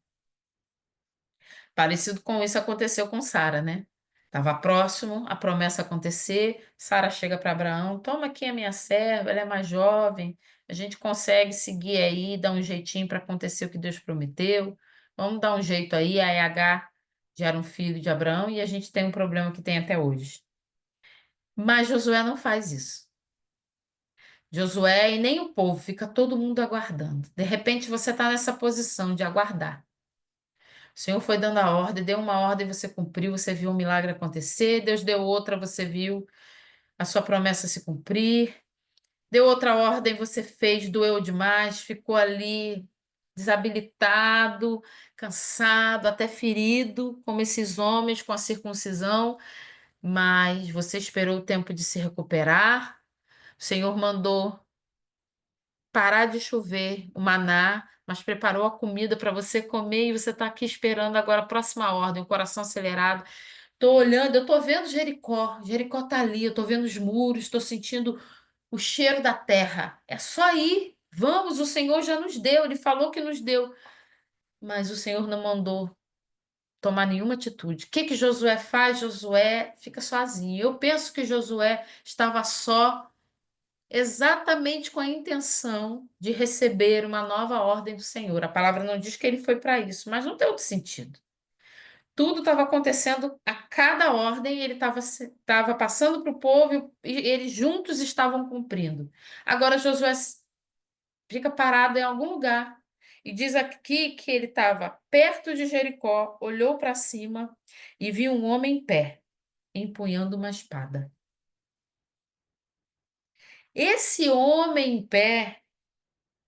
Parecido com isso aconteceu com Sara, né? Estava próximo a promessa acontecer. Sara chega para Abraão: toma aqui a minha serva, ela é mais jovem, a gente consegue seguir aí, dar um jeitinho para acontecer o que Deus prometeu. Vamos dar um jeito aí. Aí Agar gera um filho de Abraão e a gente tem um problema que tem até hoje. Mas Josué não faz isso. Josué e nem o povo, fica todo mundo aguardando. De repente você está nessa posição de aguardar. O Senhor foi dando a ordem, deu uma ordem, você cumpriu, você viu um milagre acontecer, Deus deu outra, você viu a sua promessa se cumprir, deu outra ordem, você fez, doeu demais, ficou ali desabilitado, cansado, até ferido, como esses homens com a circuncisão, mas você esperou o tempo de se recuperar. O Senhor mandou parar de chover o maná, mas preparou a comida para você comer e você está aqui esperando agora a próxima ordem, o coração acelerado. Estou olhando, eu estou vendo Jericó. Jericó está ali, eu estou vendo os muros, estou sentindo o cheiro da terra. É só ir. Vamos, o Senhor já nos deu, ele falou que nos deu, mas o Senhor não mandou tomar nenhuma atitude. O que que Josué faz? Josué fica sozinho. Eu penso que Josué estava só exatamente com a intenção de receber uma nova ordem do Senhor. A palavra não diz que ele foi para isso, mas não tem outro sentido. Tudo estava acontecendo a cada ordem, ele estava passando para o povo e eles juntos estavam cumprindo. Agora Josué fica parado em algum lugar e diz aqui que ele estava perto de Jericó, olhou para cima e viu um homem em pé, empunhando uma espada. Esse homem em pé,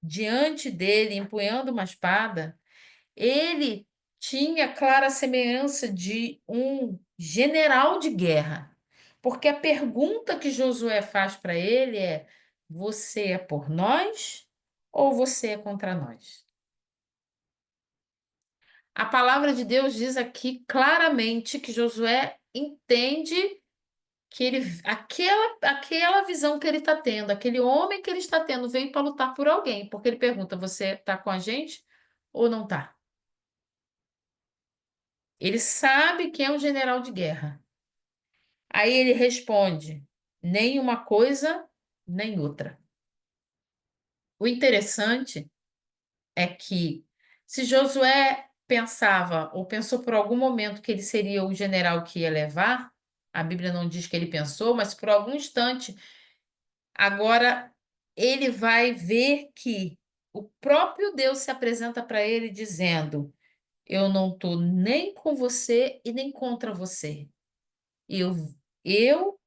diante dele, empunhando uma espada, ele tinha clara semelhança de um general de guerra. Porque a pergunta que Josué faz para ele é: você é por nós ou você é contra nós? A palavra de Deus diz aqui claramente que Josué entende que aquela visão que ele está tendo, aquele homem que ele está tendo, veio para lutar por alguém, porque ele pergunta: você está com a gente ou não está? Ele sabe que é um general de guerra. Aí ele responde: nem uma coisa, nem outra. O interessante é que, se Josué pensava ou pensou por algum momento que ele seria o general que ia levar, a Bíblia não diz que ele pensou, mas por algum instante, agora ele vai ver que o próprio Deus se apresenta para ele dizendo: eu não estou nem com você e nem contra você. Eu, eu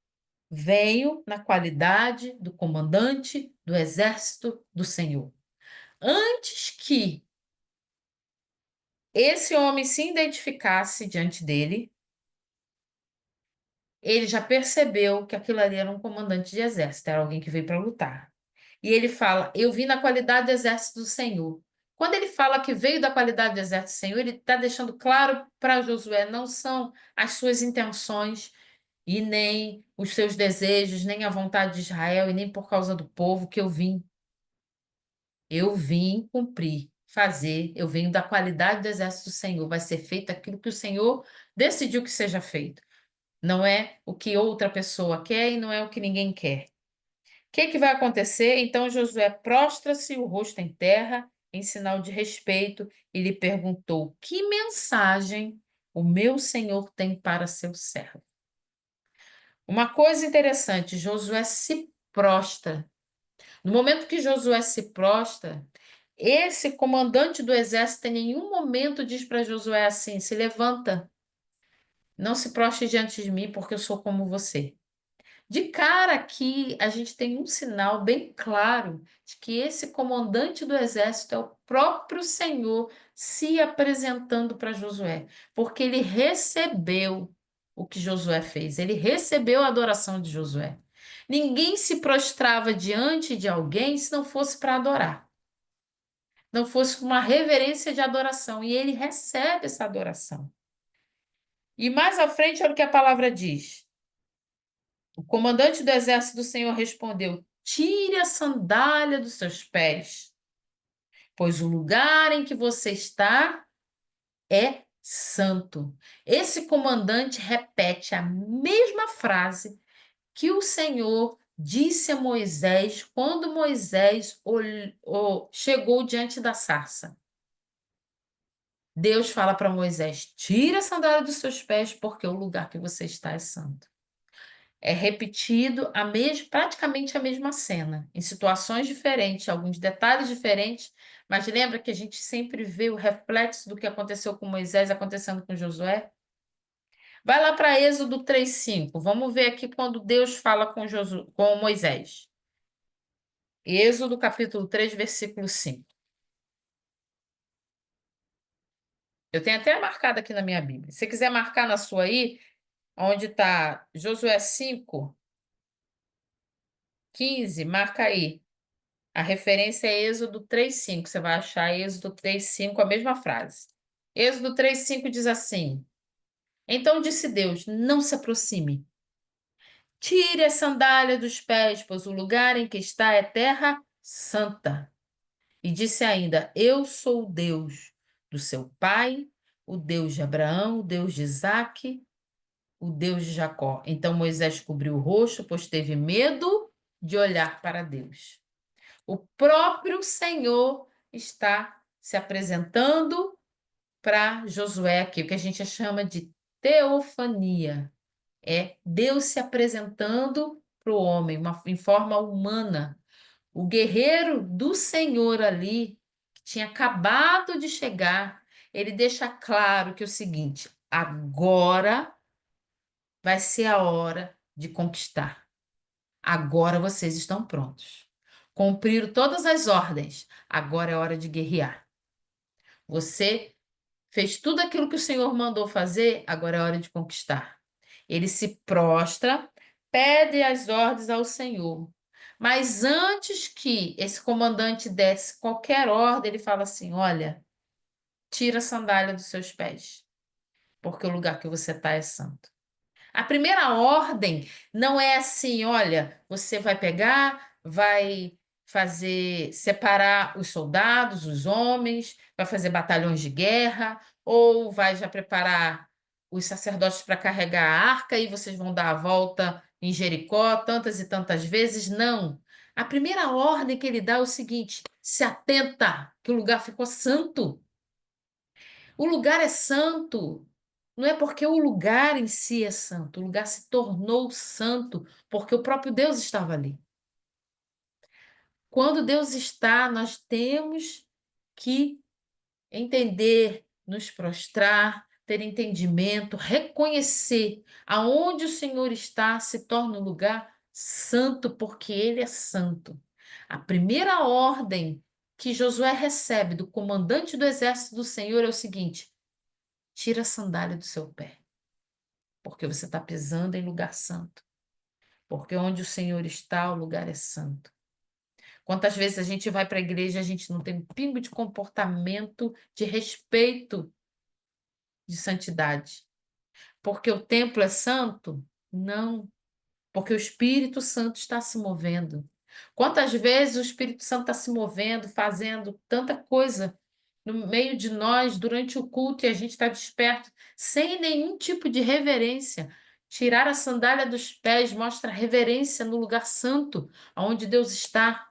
venho na qualidade do comandante do exército do Senhor. Antes que esse homem se identificasse diante dele, ele já percebeu que aquilo ali era um comandante de exército, era alguém que veio para lutar. E ele fala: eu vim na qualidade do exército do Senhor. Quando ele fala que veio da qualidade do exército do Senhor, ele está deixando claro para Josué: não são as suas intenções e nem os seus desejos, nem a vontade de Israel, e nem por causa do povo que eu vim. Eu vim cumprir, fazer, eu venho da qualidade do exército do Senhor. Vai ser feito aquilo que o Senhor decidiu que seja feito. Não é o que outra pessoa quer e não é o que ninguém quer. O que que vai acontecer? Então Josué prostra-se, o rosto em terra, em sinal de respeito, e lhe perguntou: que mensagem o meu senhor tem para seu servo? Uma coisa interessante, Josué se prostra. No momento que Josué se prostra, esse comandante do exército em nenhum momento diz para Josué assim: se levanta, não se prostre diante de mim, porque eu sou como você. De cara aqui, a gente tem um sinal bem claro de que esse comandante do exército é o próprio Senhor se apresentando para Josué, porque ele recebeu o que Josué fez, ele recebeu a adoração de Josué. Ninguém se prostrava diante de alguém se não fosse para adorar, não fosse uma reverência de adoração, e ele recebe essa adoração. E mais à frente, olha o que a palavra diz. O comandante do exército do Senhor respondeu: tire a sandália dos seus pés, pois o lugar em que você está é santo. Esse comandante repete a mesma frase que o Senhor disse a Moisés quando Moisés chegou diante da sarça. Deus fala para Moisés: tire a sandália dos seus pés, porque o lugar que você está é santo. É repetido praticamente a mesma cena, em situações diferentes, alguns detalhes diferentes, mas lembra que a gente sempre vê o reflexo do que aconteceu com Moisés acontecendo com Josué? Vai lá para Êxodo 3:5. Vamos ver aqui quando Deus fala com Moisés. Êxodo capítulo 3, versículo 5. Eu tenho até marcado aqui na minha Bíblia. Se você quiser marcar na sua aí, onde está Josué 5:15, marca aí. A referência é Êxodo 3:5. Você vai achar Êxodo 3:5, a mesma frase. Êxodo 3:5 diz assim: então disse Deus: não se aproxime. Tire a sandália dos pés, pois o lugar em que está é terra santa. E disse ainda: Eu sou o Deus do seu pai, o Deus de Abraão, o Deus de Isaque, o Deus de Jacó. Então Moisés cobriu o rosto, pois teve medo de olhar para Deus. O próprio Senhor está se apresentando para Josué aqui, o que a gente chama de teofania. É Deus se apresentando para o homem, em forma humana. O guerreiro do Senhor ali, que tinha acabado de chegar, ele deixa claro que é o seguinte: agora vai ser a hora de conquistar. Agora vocês estão prontos. Cumpriram todas as ordens. Agora é hora de guerrear. Você fez tudo aquilo que o Senhor mandou fazer, agora é hora de conquistar. Ele se prostra, pede as ordens ao Senhor. Mas antes que esse comandante desse qualquer ordem, ele fala assim: Olha, tira a sandália dos seus pés, porque o lugar que você está é santo. A primeira ordem não é assim, olha, você vai pegar, vai fazer separar os soldados, os homens, vai fazer batalhões de guerra, ou vai já preparar os sacerdotes para carregar a arca e vocês vão dar a volta em Jericó tantas e tantas vezes. Não. A primeira ordem que ele dá é o seguinte: se atenta, que o lugar ficou santo. O lugar é santo. Não é porque o lugar em si é santo, o lugar se tornou santo porque o próprio Deus estava ali. Quando Deus está, nós temos que entender, nos prostrar, ter entendimento, reconhecer aonde o Senhor está se torna um lugar santo porque Ele é santo. A primeira ordem que Josué recebe do comandante do exército do Senhor é o seguinte: tira a sandália do seu pé, porque você está pisando em lugar santo. Porque onde o Senhor está, o lugar é santo. Quantas vezes a gente vai para a igreja e a gente não tem um pingo de comportamento, de respeito, de santidade? Porque o templo é santo? Não, porque o Espírito Santo está se movendo. Quantas vezes o Espírito Santo está se movendo, fazendo tanta coisa no meio de nós durante o culto e a gente está desperto, sem nenhum tipo de reverência. Tirar a sandália dos pés mostra reverência no lugar santo, onde Deus está.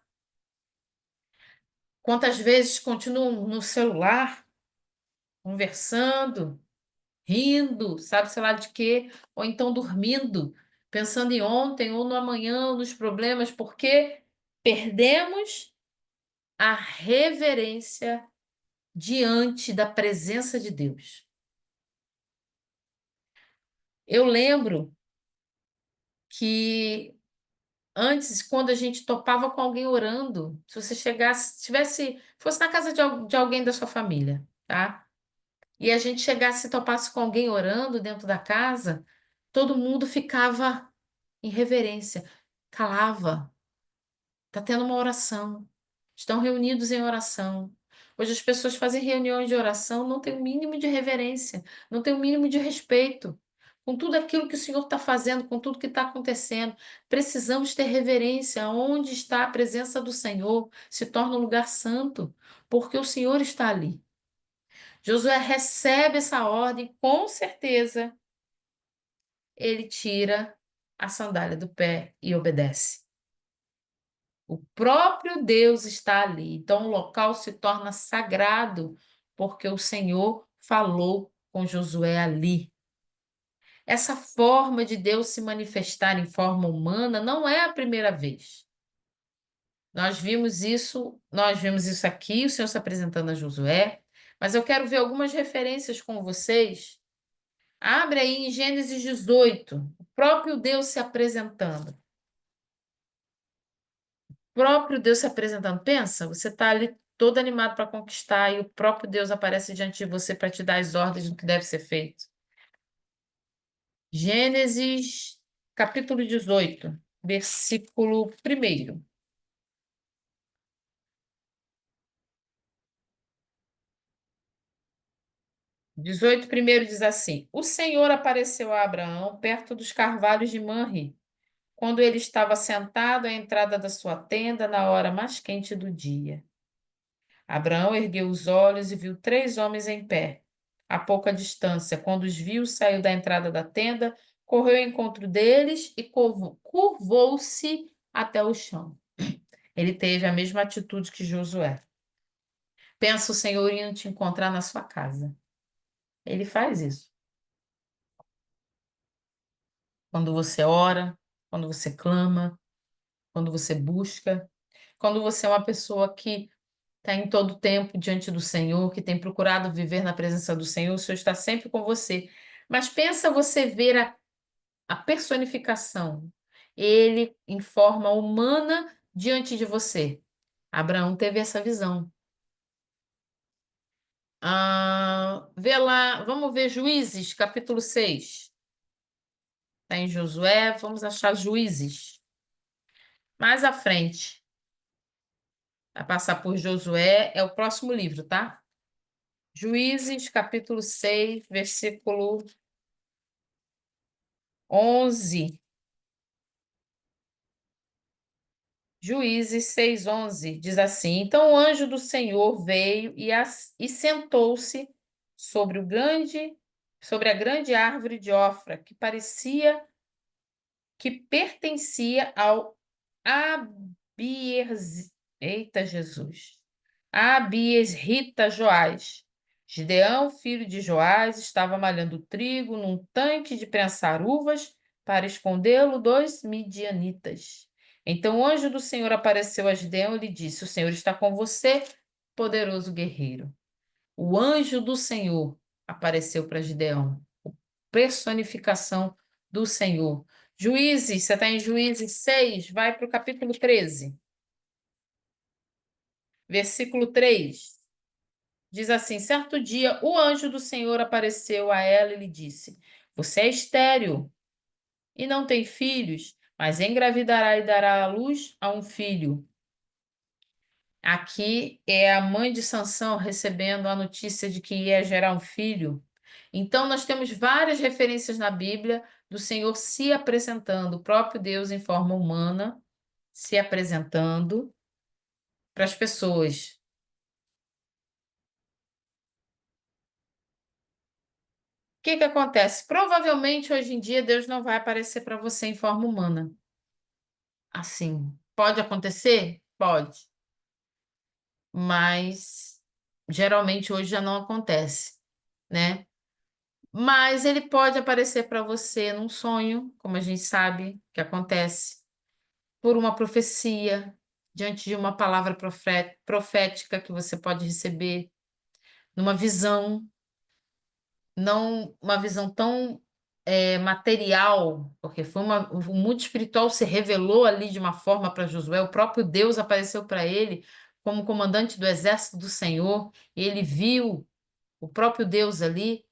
Quantas vezes continuam no celular, conversando, rindo, sabe, sei lá de quê, ou então dormindo, pensando em ontem ou no amanhã, ou nos problemas, porque perdemos a reverência diante da presença de Deus. Eu lembro que antes, quando a gente topava com alguém orando, se você chegasse, tivesse, fosse na casa de alguém da sua família, tá? E a gente chegasse e topasse com alguém orando dentro da casa, todo mundo ficava em reverência, calava. Está tendo uma oração. Estão reunidos em oração. Hoje as pessoas fazem reuniões de oração, não tem o mínimo de reverência, não tem o mínimo de respeito. Com tudo aquilo que o Senhor está fazendo, com tudo que está acontecendo, precisamos ter reverência. Onde está a presença do Senhor se torna um lugar santo, porque o Senhor está ali. Josué recebe essa ordem, com certeza ele tira a sandália do pé e obedece. O próprio Deus está ali. Então o local se torna sagrado, porque o Senhor falou com Josué ali. Essa forma de Deus se manifestar em forma humana não é a primeira vez. Nós vimos isso aqui, o Senhor se apresentando a Josué, mas eu quero ver algumas referências com vocês. Abre aí em Gênesis 18, o próprio Deus se apresentando. Próprio Deus se apresentando. Pensa, você está ali todo animado para conquistar e o próprio Deus aparece diante de você para te dar as ordens do que deve ser feito. Gênesis, capítulo 18, versículo 1. 18, primeiro diz assim: O Senhor apareceu a Abraão perto dos carvalhos de Manre, quando ele estava sentado à entrada da sua tenda na hora mais quente do dia. Abraão ergueu os olhos e viu 3 homens em pé, a pouca distância. Quando os viu, saiu da entrada da tenda, correu ao encontro deles e curvou-se até o chão. Ele teve a mesma atitude que Josué. Pensa o Senhor indo te encontrar na sua casa. Ele faz isso. Quando você ora, quando você clama, quando você busca, quando você é uma pessoa que está em todo tempo diante do Senhor, que tem procurado viver na presença do Senhor, o Senhor está sempre com você. Mas pensa você ver a personificação, ele em forma humana diante de você. Abraão teve essa visão. Vê lá, vamos ver Juízes, capítulo 6. Está em Josué, vamos achar Juízes. Mais à frente, vai passar por Josué, é o próximo livro, tá? Juízes, capítulo 6, versículo 11. Juízes 6:11 diz assim: Então o anjo do Senhor veio e sentou-se sobre a grande árvore de Ofra, que pertencia ao Abies, eita Jesus, Abiesrita Joás. Gideão, filho de Joás, estava malhando trigo num tanque de prensar uvas para escondê-lo dos midianitas. Então o anjo do Senhor apareceu a Gideão e lhe disse: O Senhor está com você, poderoso guerreiro. O anjo do Senhor apareceu para Gideão, personificação do Senhor. Juízes, você está em Juízes 6, vai para o capítulo 13, versículo 3. Diz assim: Certo dia, o anjo do Senhor apareceu a ela e lhe disse: Você é estéril e não tem filhos, mas engravidará e dará à luz a um filho. Aqui é a mãe de Sansão recebendo a notícia de que ia gerar um filho. Então, nós temos várias referências na Bíblia do Senhor se apresentando, o próprio Deus em forma humana, se apresentando para as pessoas. O que que acontece? Provavelmente hoje em dia Deus não vai aparecer para você em forma humana. Assim, pode acontecer? Pode, mas geralmente hoje já não acontece, né? Mas ele pode aparecer para você num sonho, como a gente sabe que acontece, por uma profecia, diante de uma palavra profética que você pode receber, numa visão, não uma visão tão material, porque o mundo espiritual se revelou ali de uma forma para Josué, o próprio Deus apareceu para ele como comandante do exército do Senhor, e ele viu o próprio Deus ali.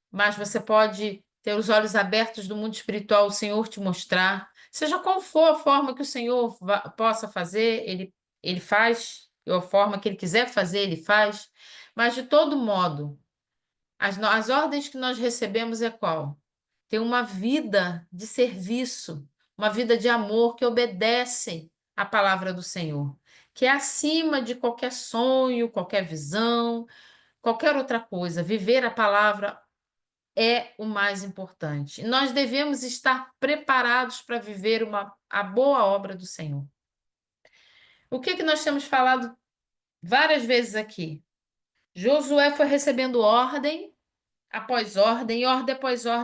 Mas você pode ter os olhos abertos do mundo espiritual, o Senhor te mostrar. Seja qual for a forma que o Senhor possa fazer, ele faz, ou a forma que ele quiser fazer, ele faz. Mas de todo modo, as ordens que nós recebemos é qual? Ter uma vida de serviço, uma vida de amor que obedece à palavra do Senhor, que é acima de qualquer sonho, qualquer visão, qualquer outra coisa. Viver a palavra é o mais importante. Nós devemos estar preparados para viver a boa obra do Senhor. O que que nós temos falado várias vezes aqui? Josué foi recebendo ordem após ordem,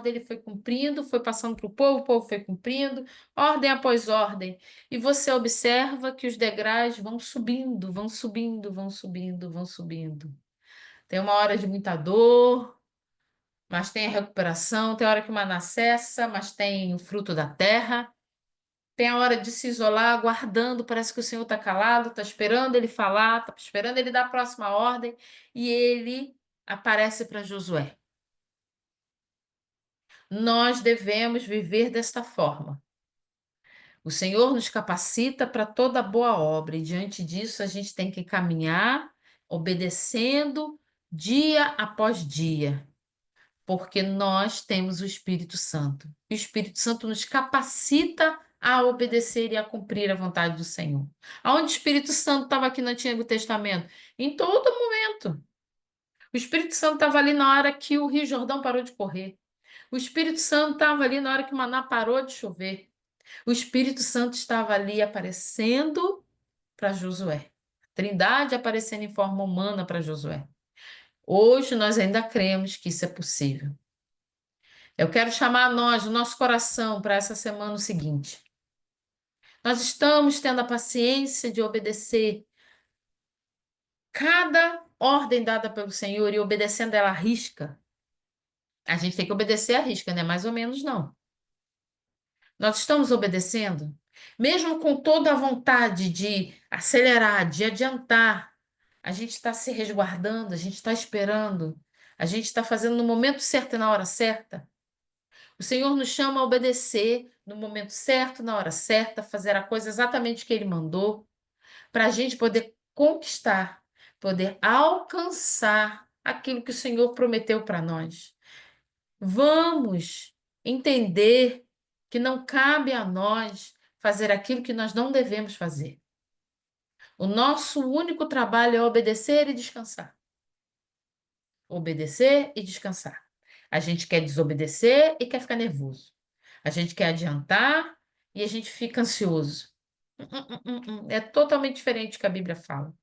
ele foi cumprindo, foi passando para o povo foi cumprindo, ordem após ordem. E você observa que os degraus vão subindo, vão subindo, vão subindo, vão subindo. Tem uma hora de muita dor, mas tem a recuperação, tem a hora que o maná cessa, mas tem o fruto da terra. Tem a hora de se isolar, aguardando, parece que o Senhor está calado, está esperando ele falar, está esperando ele dar a próxima ordem, e ele aparece para Josué. Nós devemos viver desta forma. O Senhor nos capacita para toda boa obra, e diante disso a gente tem que caminhar obedecendo dia após dia, porque nós temos o Espírito Santo. O Espírito Santo nos capacita a obedecer e a cumprir a vontade do Senhor. Aonde o Espírito Santo estava aqui no Antigo Testamento? Em todo momento. O Espírito Santo estava ali na hora que o Rio Jordão parou de correr. O Espírito Santo estava ali na hora que o maná parou de chover. O Espírito Santo estava ali aparecendo para Josué. A Trindade aparecendo em forma humana para Josué. Hoje nós ainda cremos que isso é possível. Eu quero chamar a nós, o nosso coração, para essa semana o seguinte. Nós estamos tendo a paciência de obedecer cada ordem dada pelo Senhor e obedecendo ela à risca. A gente tem que obedecer à risca, né? Mais ou menos não. Nós estamos obedecendo, mesmo com toda a vontade de acelerar, de adiantar, a gente está se resguardando, a gente está esperando, a gente está fazendo no momento certo e na hora certa. O Senhor nos chama a obedecer no momento certo, na hora certa, fazer a coisa exatamente que Ele mandou, para a gente poder conquistar, poder alcançar aquilo que o Senhor prometeu para nós. Vamos entender que não cabe a nós fazer aquilo que nós não devemos fazer. O nosso único trabalho é obedecer e descansar. Obedecer e descansar. A gente quer desobedecer e quer ficar nervoso. A gente quer adiantar e a gente fica ansioso. É totalmente diferente do que a Bíblia fala.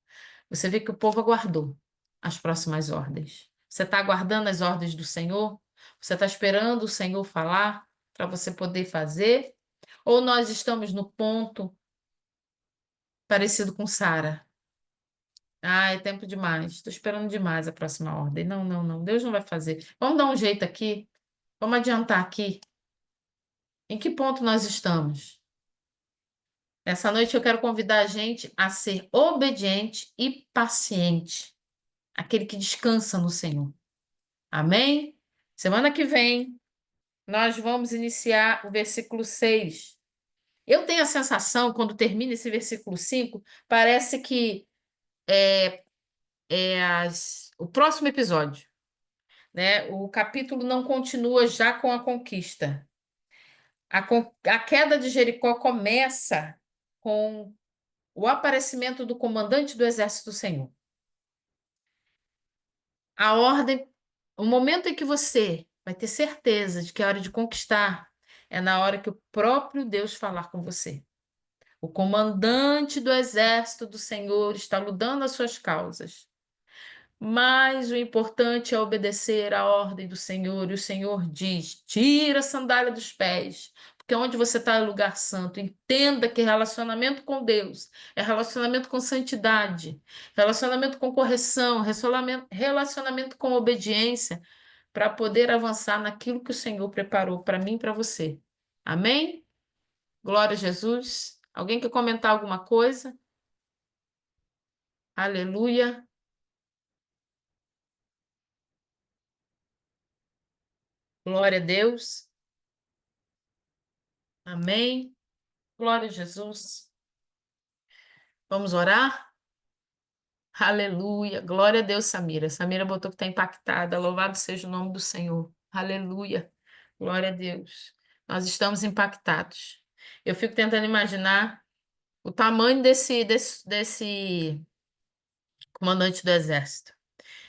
Você vê que o povo aguardou as próximas ordens. Você está aguardando as ordens do Senhor? Você está esperando o Senhor falar para você poder fazer? Ou nós estamos no ponto parecido com Sara? Ah, é tempo demais. Estou esperando demais a próxima ordem. Não, não, não. Deus não vai fazer. Vamos dar um jeito aqui. Vamos adiantar aqui. Em que ponto nós estamos? Essa noite eu quero convidar a gente a ser obediente e paciente. Aquele que descansa no Senhor. Amém? Semana que vem, nós vamos iniciar o versículo 6. Eu tenho a sensação, quando termina esse versículo 5, parece que o próximo episódio, né? O capítulo não continua já com a conquista. A queda de Jericó começa com o aparecimento do comandante do exército do Senhor. A ordem, o momento em que você vai ter certeza de que é hora de conquistar é na hora que o próprio Deus falar com você. O comandante do exército do Senhor está lutando as suas causas. Mas o importante é obedecer à ordem do Senhor. E o Senhor diz: tira a sandália dos pés, porque onde você está é lugar santo. Entenda que relacionamento com Deus é relacionamento com santidade, relacionamento com correção, relacionamento com obediência, para poder avançar naquilo que o Senhor preparou para mim e para você. Amém? Glória a Jesus. Alguém quer comentar alguma coisa? Aleluia. Glória a Deus. Amém. Glória a Jesus. Vamos orar? Aleluia. Glória a Deus, Samira. Samira botou que está impactada. Louvado seja o nome do Senhor. Aleluia. Glória a Deus. Nós estamos impactados. Eu fico tentando imaginar o tamanho desse comandante do exército.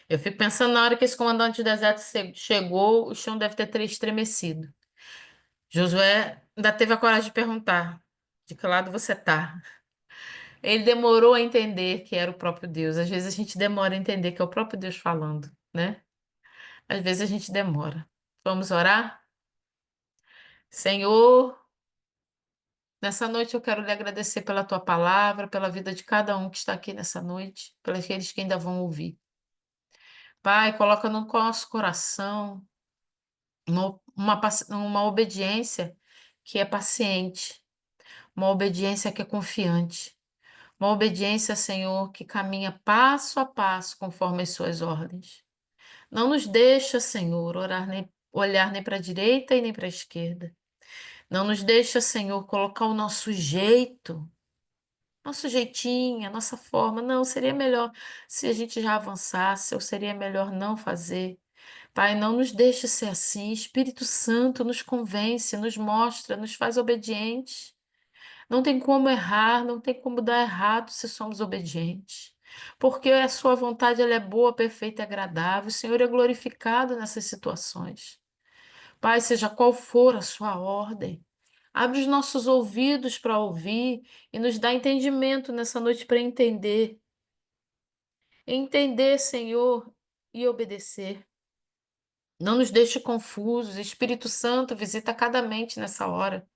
Eu fico pensando na hora que esse comandante do exército chegou, o chão deve ter estremecido. Josué ainda teve a coragem de perguntar: de que lado você está? Ele demorou a entender que era o próprio Deus. Às vezes a gente demora a entender que é o próprio Deus falando, né? Às vezes a gente demora. Vamos orar? Senhor, nessa noite eu quero lhe agradecer pela tua palavra, pela vida de cada um que está aqui nessa noite, pelos aqueles que ainda vão ouvir. Pai, coloca no nosso coração uma obediência que é paciente, uma obediência que é confiante. Uma obediência, Senhor, que caminha passo a passo conforme as suas ordens. Não nos deixa, Senhor, olhar nem para a direita e nem para a esquerda. Não nos deixa, Senhor, colocar o nosso jeito, nosso jeitinho, a nossa forma. Não, seria melhor se a gente já avançasse, ou seria melhor não fazer. Pai, não nos deixa ser assim. Espírito Santo nos convence, nos mostra, nos faz obedientes. Não tem como errar, não tem como dar errado se somos obedientes. Porque a sua vontade ela é boa, perfeita e agradável. O Senhor é glorificado nessas situações. Pai, seja qual for a sua ordem, abre os nossos ouvidos para ouvir e nos dá entendimento nessa noite para entender. Entender, Senhor, e obedecer. Não nos deixe confusos. Espírito Santo, visita cada mente nessa hora.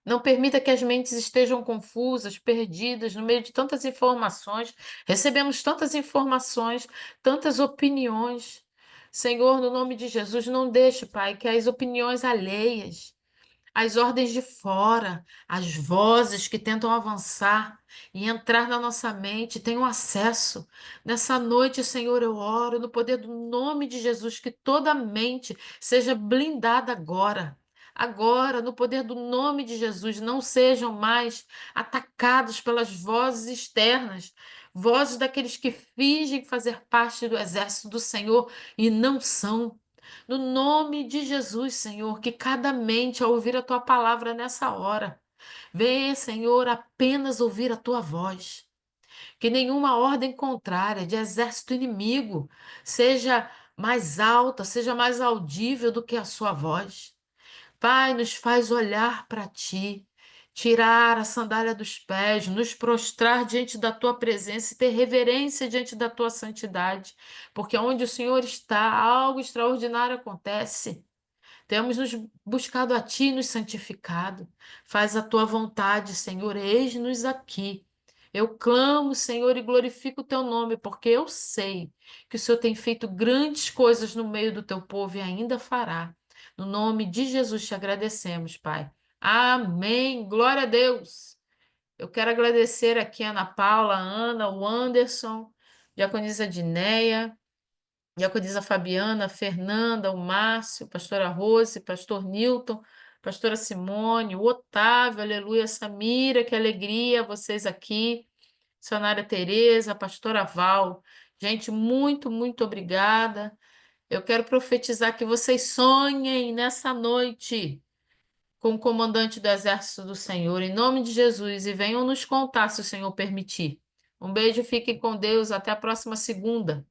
Não permita que as mentes estejam confusas, perdidas, no meio de tantas informações. Recebemos tantas informações, tantas opiniões. Senhor, no nome de Jesus, não deixe, Pai, que as opiniões alheias, as ordens de fora, as vozes que tentam avançar e entrar na nossa mente tenham acesso. Nessa noite, Senhor, eu oro no poder do nome de Jesus, que toda mente seja blindada agora. Agora, no poder do nome de Jesus, não sejam mais atacados pelas vozes externas, vozes daqueles que fingem fazer parte do exército do Senhor e não são. No nome de Jesus, Senhor, que cada mente, ao ouvir a tua palavra nessa hora, venha, Senhor, apenas ouvir a tua voz. Que nenhuma ordem contrária de exército inimigo seja mais alta, seja mais audível do que a sua voz. Pai, nos faz olhar para ti, tirar a sandália dos pés, nos prostrar diante da tua presença e ter reverência diante da tua santidade, porque onde o Senhor está, algo extraordinário acontece. Temos nos buscado a Ti e nos santificado. Faz a Tua vontade, Senhor, eis-nos aqui. Eu clamo, Senhor, e glorifico o Teu nome, porque eu sei que o Senhor tem feito grandes coisas no meio do Teu povo e ainda fará. No nome de Jesus te agradecemos, Pai. Amém. Glória a Deus. Eu quero agradecer aqui a Ana Paula, a Ana, o Anderson, Diaconisa Dineia. Diaconisa Fabiana, a Fernanda, o Márcio, pastora Rose, pastor Newton, pastora Simone, o Otávio, aleluia, Samira, que alegria vocês aqui, missionária Tereza, a pastora Val. Gente, muito, muito obrigada. Eu quero profetizar que vocês sonhem nessa noite com o comandante do exército do Senhor, em nome de Jesus, e venham nos contar se o Senhor permitir. Um beijo, fiquem com Deus, até a próxima segunda.